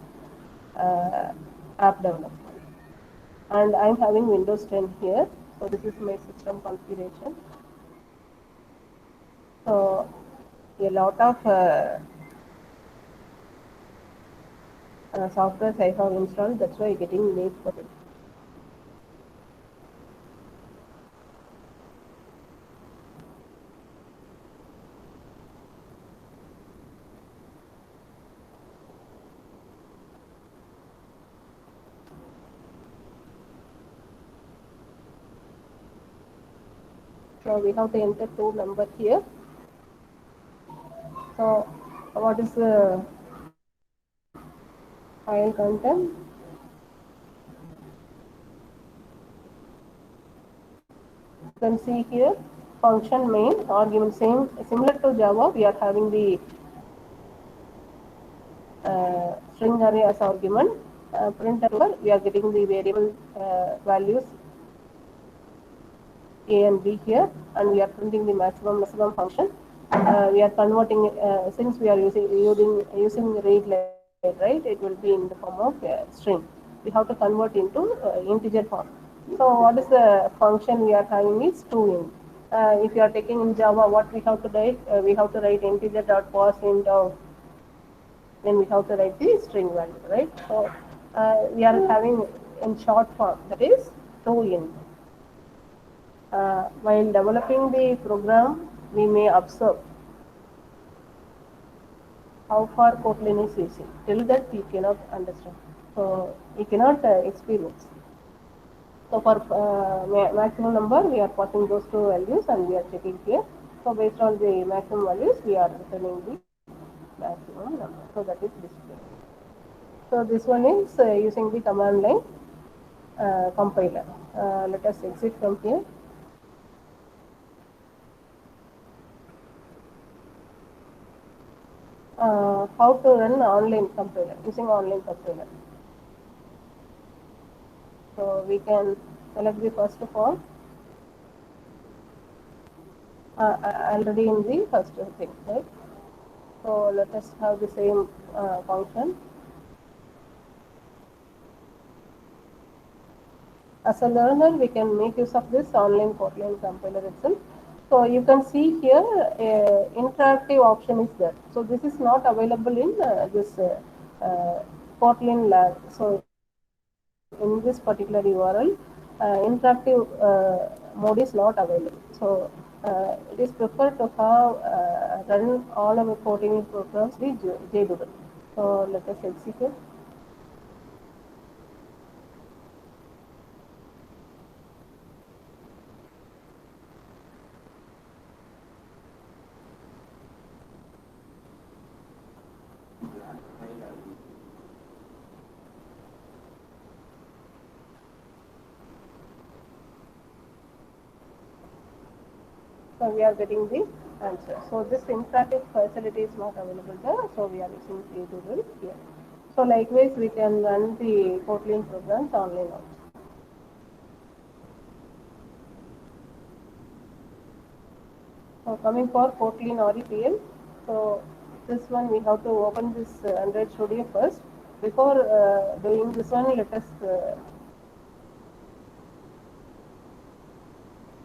[SPEAKER 3] app development. And I'm having Windows 10 here. So this is my system configuration. So a lot of softwares I have installed. That's why getting late for it. So we have to enter two number here. So what is the file content? You can see here function main argument similar to Java. We are having the string array as argument. Print we are getting the variable values A and B here, and we are printing the maximum function. We are converting since we are using read line, right? It will be in the form of string. We have to convert into integer form. So what is the function we are having is toInt. If you are taking in Java, what we have to write? We have to write integer dot parseInt of, then we have to write the string value, right? So we are having in short form, that is toInt. While developing the program, we may observe how far Kotlin is using. Till that we cannot understand. So we cannot experience. So for maximum number, we are passing those two values and we are checking here. So based on the maximum values, we are returning the maximum number. So that is display. So this one is using the command line compiler. Let us exit from here. How to run online compiler using online compiler. So we can select the first form already in the first thing, right? So let us have the same function. As a learner, we can make use of this online Kotlin compiler itself. So you can see here interactive option is there. So this is not available in this Kotlin lab. So in this particular URL, interactive mode is not available. So it is preferred to have run all our coding programs with JDoodle. So let us execute. So we are getting the answer. So this interactive facility is not available there. So we are using JDoodle here. So likewise, we can run the Kotlin programs online also. So coming for Kotlin REPL. So this one we have to open this Android Studio first. Before doing this one, let us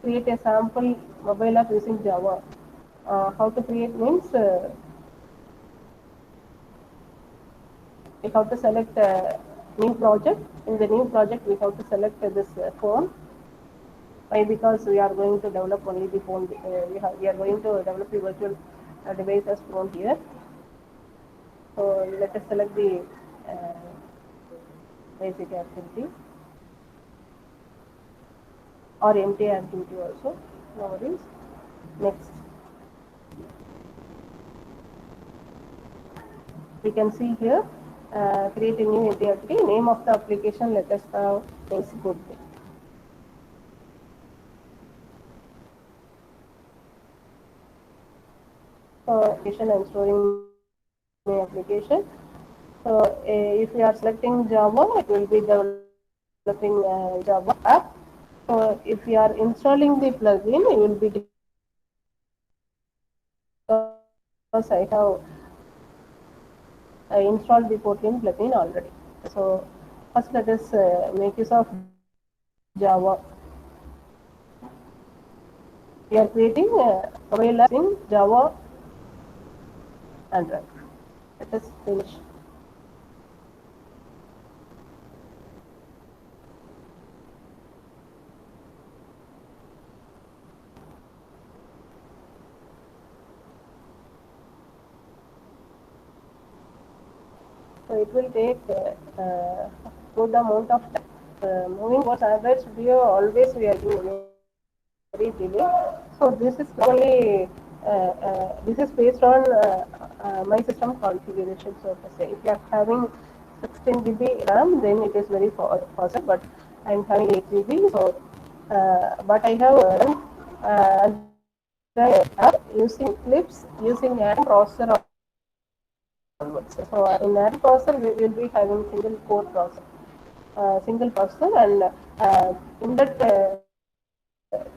[SPEAKER 3] create a sample mobile app using Java. How to create means we have to select a new project. In the new project, we have to select this phone. Why? Because we are going to develop only the phone. We are going to develop the virtual device as phone here. So let us select the basic activity or empty activity also. No worries. Next. We can see here, create a new empty activity. Name of the application, let us have is good. and storing my application. So if you are selecting Java, it will be developing Java app. So if you are installing the plugin, you will be deploying the Kotlin plugin because I installed the Kotlin plugin already. So first let us make use of Java. We are creating mobile apps in Java Android. Let us finish. So it will take good amount of time. Moving towards Android Studio, always we are doing very delay. So this is only this is based on my system configuration. So to say, if you are having 16 GB RAM, then it is very faster. But I am having 8 GB, so but I have Android app using Eclipse using ARM processor onwards. So in ARM processor, we will be having single core processor. Single processor and in that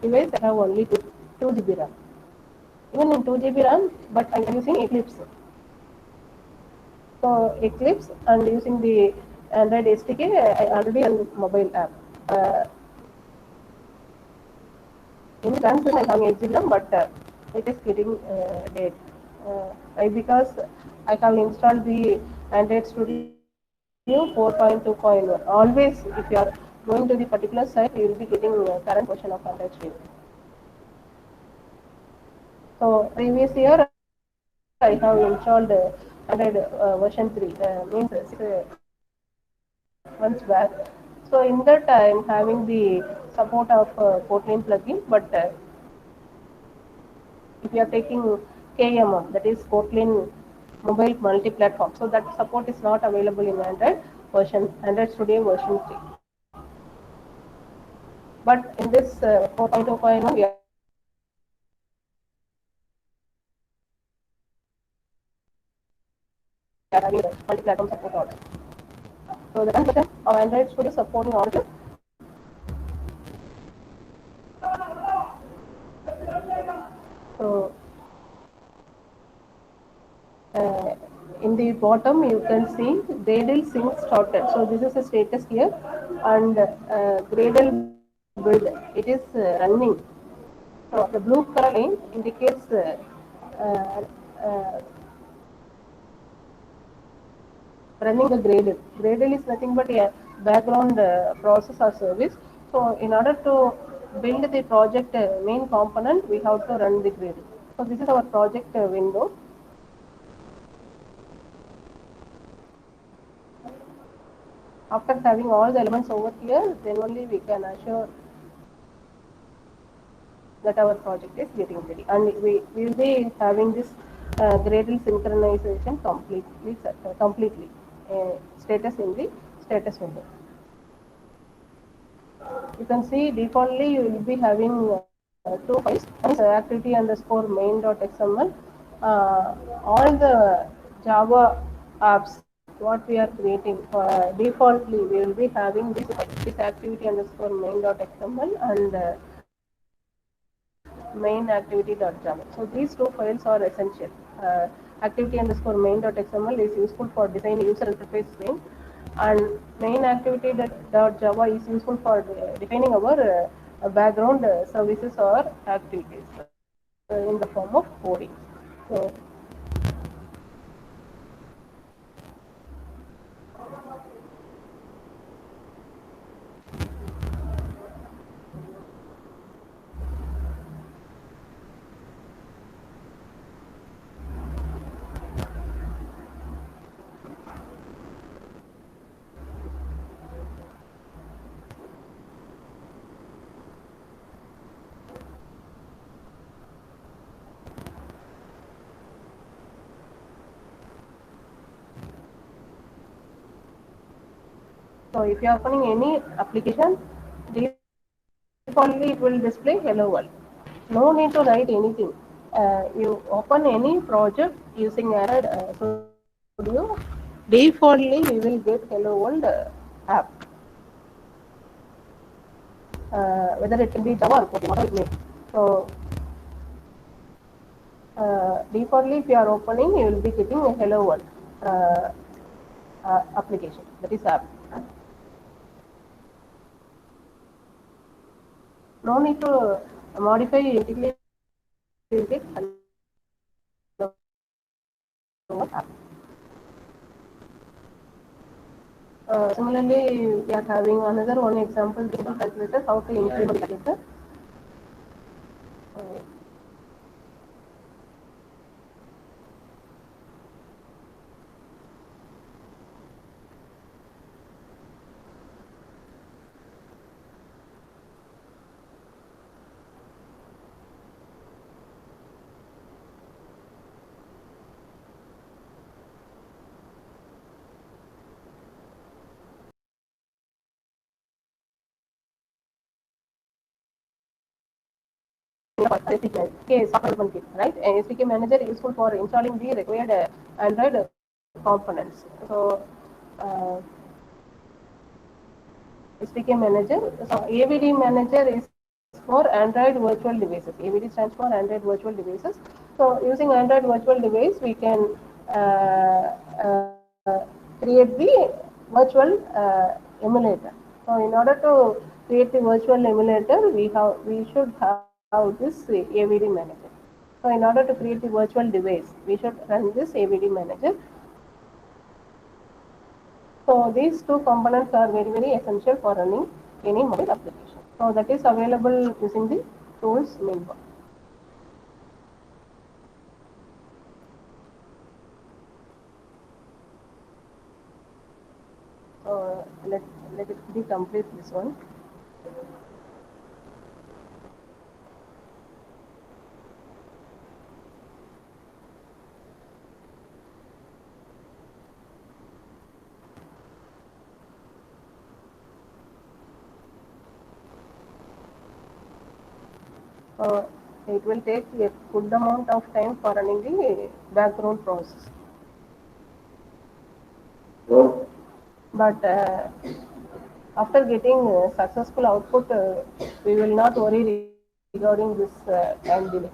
[SPEAKER 3] device I have only 2 GB RAM. Even in 2 GB RAM, but I am using Eclipse. So Eclipse and using the Android SDK, I already on mobile app. In the current I have 8 GB RAM, but it is getting dead. Because I have installed the Android Studio 4.2.1. Always, if you are going to the particular site, you will be getting current version of Android Studio. So previous year I have installed Android version 3, means 6 months back. So in that I am having the support of Kotlin plugin, but if you are taking KMM, that is Kotlin mobile multi-platform, so that support is not available in Android Studio version 3. But in this 4.2.1, we are having multi-platform support also. So the current version of Android Studio supporting all the so uh, in the bottom you can see Gradle sync started. So this is the status here, and Gradle build, it is running. So the blue color line indicates uh, uh, running the Gradle. Gradle is nothing but a background process or service. So in order to build the project main component, we have to run the Gradle. So this is our project window. After having all the elements over here, then only we can assure that our project is getting ready. And we will be having this Gradle synchronization completely status in the status window. You can see defaultly you will be having 2 files. One is activity underscore main.xml. All the Java apps what we are creating defaultly we will be having this activity underscore main.xml and main activity.java. So these 2 files are essential. Activity underscore main.xml is useful for designing user interface thing, and main activity.java is useful for defining our background services or activities in the form of coding. So So if you are opening any application, defaultly it will display hello world. No need to write anything. you open any project using Android Studio, defaultly we will get Hello World app. Whether it can be Java or Kotlin, whatever it may. So defaultly, if you are opening, you will be getting a Hello World application, that is app. No need to modify integrate with Hello World app. Similarly, we are having another one example, table calculator, how to implement calculator. Uh, SDK software development kit, right? SDK manager is useful for installing the required Android components. So SDK manager. So AVD manager is for Android virtual devices. AVD stands for Android virtual devices. So using Android virtual device, we can create the virtual emulator. So in order to create the virtual emulator, we should have this AVD manager. So in order to create the virtual device, we should run this AVD manager. So these two components are very, very essential for running any mobile application. So that is available using the tools mailbox. Let it be complete this one. It will take a good amount of time for running the background process. But after getting successful output, we will not worry regarding this time delay.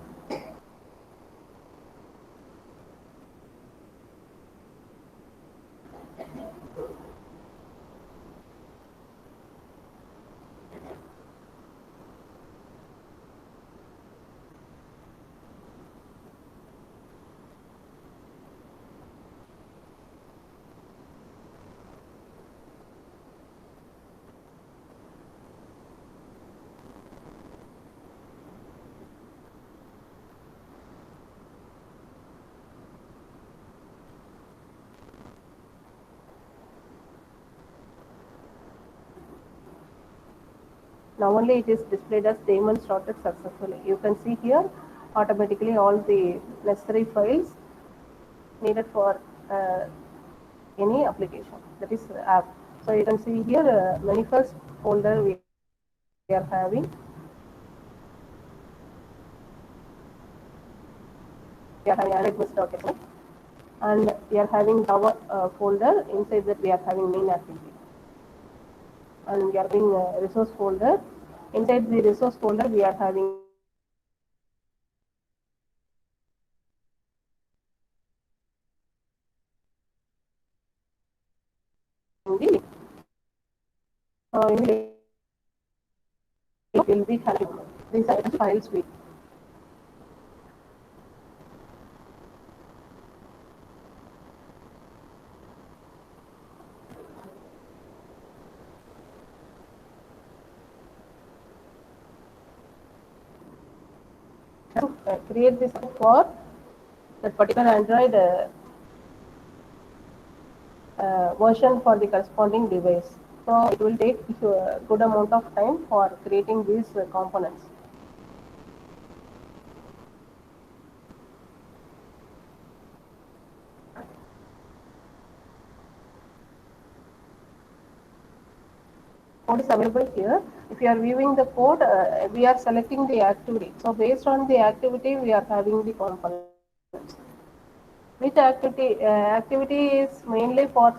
[SPEAKER 3] Now only it is displayed as daemon started successfully. You can see here automatically all the necessary files needed for any application, that is app. So you can see here manifest folder we are having. We are having android.xml and we are having Java folder. Inside that we are having main activity. And we are having resource folder. Inside the resource folder we are having the it will be having these are the files we create this for that particular Android version for the corresponding device. So it will take a good amount of time for creating these components. code is available here. If you are viewing the code, we are selecting the activity. So based on the activity, we are having the components. Which activity is mainly for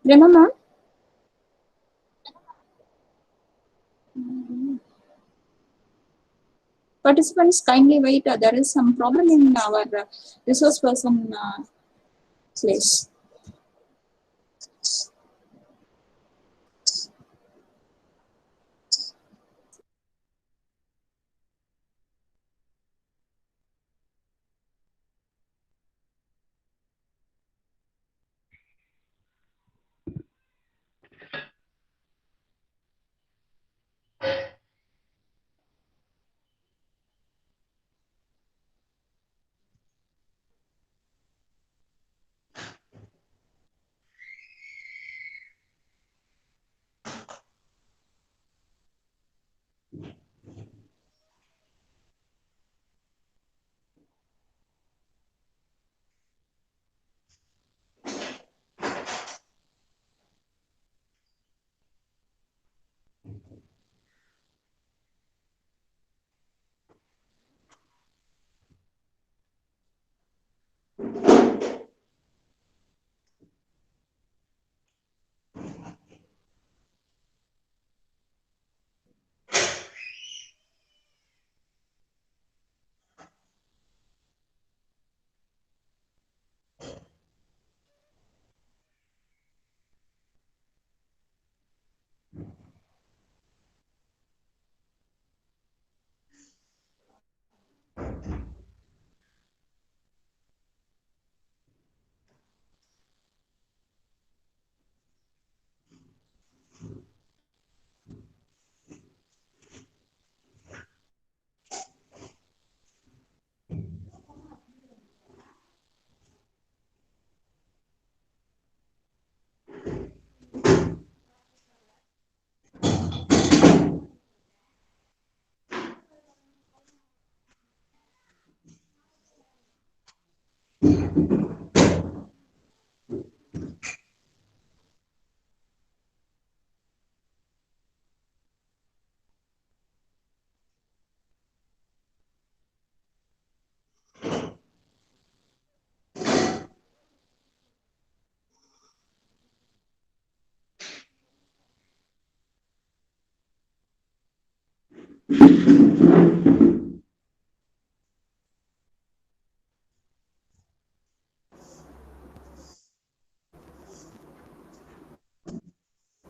[SPEAKER 1] Rema ma'am? Participants, kindly wait. There is some problem in our resource person place.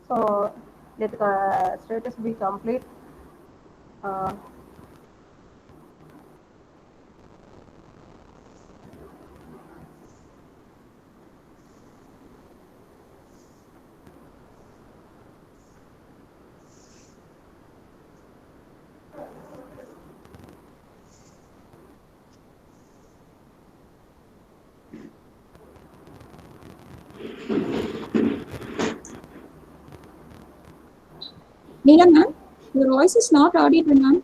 [SPEAKER 3] So let status be complete. Uh,
[SPEAKER 1] Neela ma'am, your voice is not audible ma'am.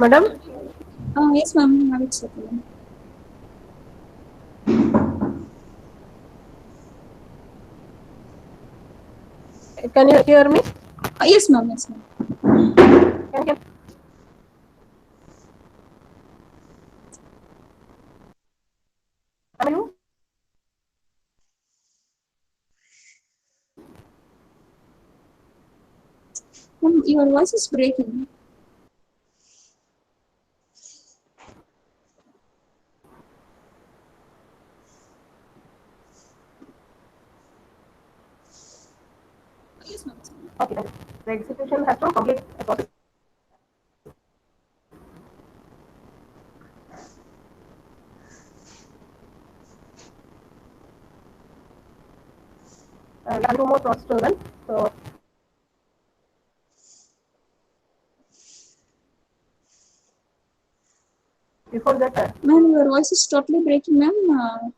[SPEAKER 3] Madam,
[SPEAKER 1] Yes, ma'am. Now it's okay.
[SPEAKER 3] can you hear me?
[SPEAKER 1] Yes, ma'am. Yes, ma'am.
[SPEAKER 3] Can you hear me?
[SPEAKER 1] Ma'am, your voice is breaking. Yes, ma'am.
[SPEAKER 3] Okay, then. The execution has to complete a process. We have two more process to run. So before that,
[SPEAKER 1] Ma'am, your voice is totally breaking, ma'am.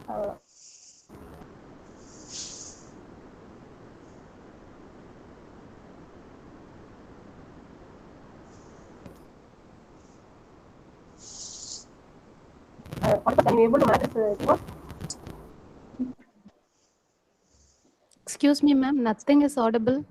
[SPEAKER 3] uh, can you able to manage this?
[SPEAKER 5] Excuse me, ma'am, nothing is audible.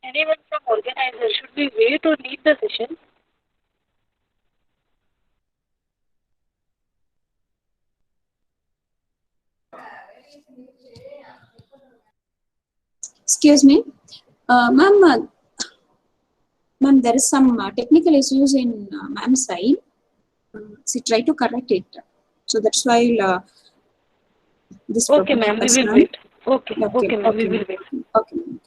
[SPEAKER 6] Anyone from organizer, should we wait or lead the session?
[SPEAKER 1] Excuse me, ma'am, there is some technical issues in ma'am's side. She tried to correct it, so that's why this
[SPEAKER 6] Okay,
[SPEAKER 1] problem
[SPEAKER 6] ma'am, we
[SPEAKER 1] occurs,
[SPEAKER 6] will
[SPEAKER 1] ma'am.
[SPEAKER 6] wait. Okay,
[SPEAKER 1] Okay,
[SPEAKER 6] okay, ma'am, we
[SPEAKER 1] okay,
[SPEAKER 6] will wait.
[SPEAKER 1] okay, ma'am.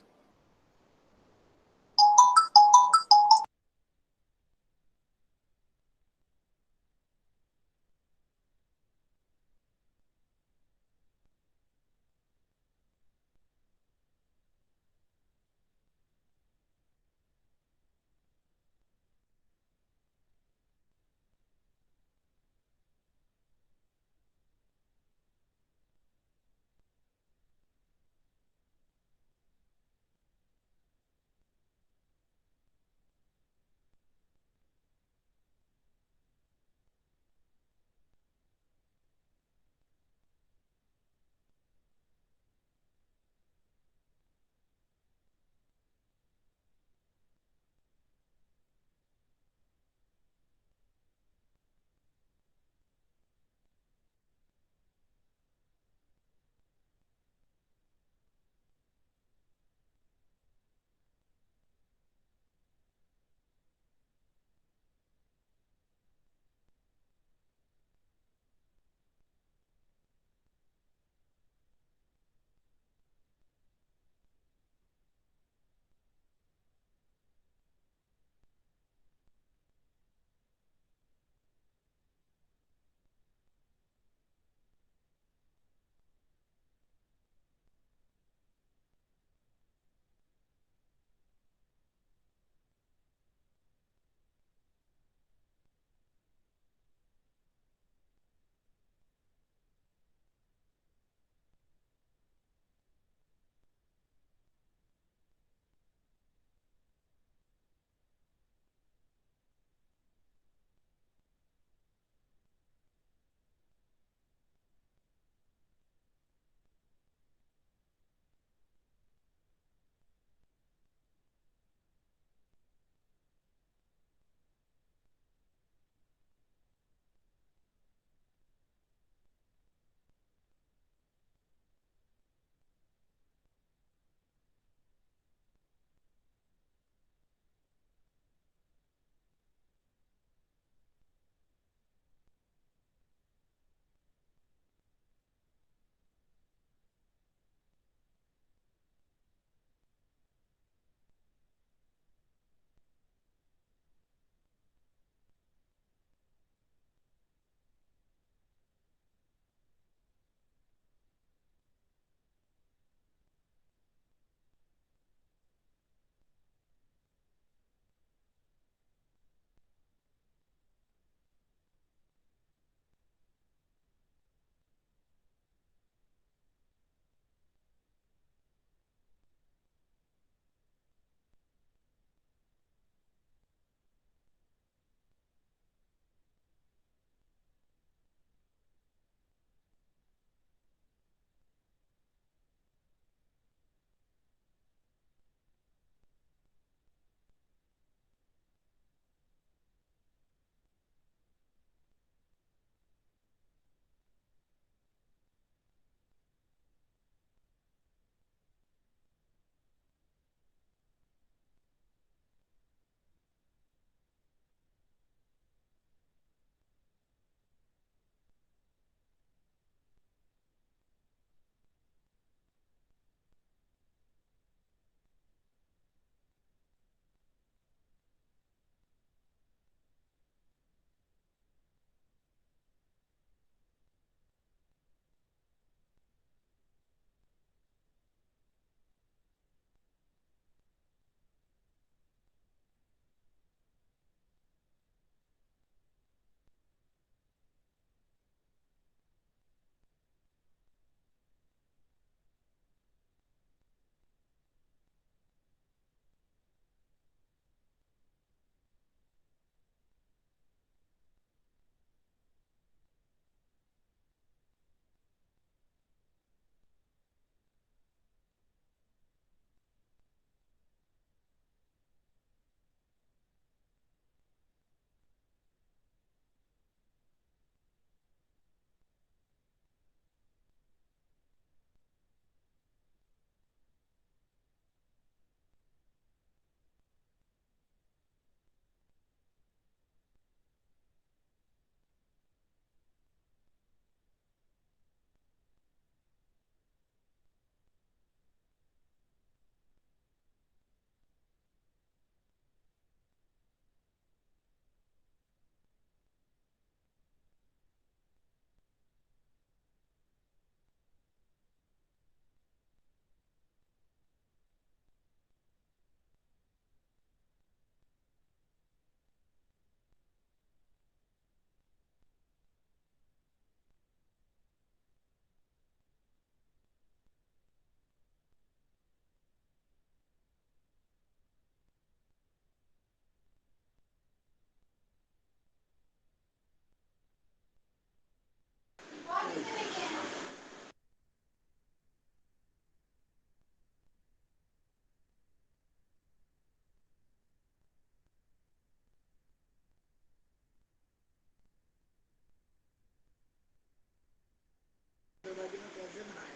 [SPEAKER 7] providing a present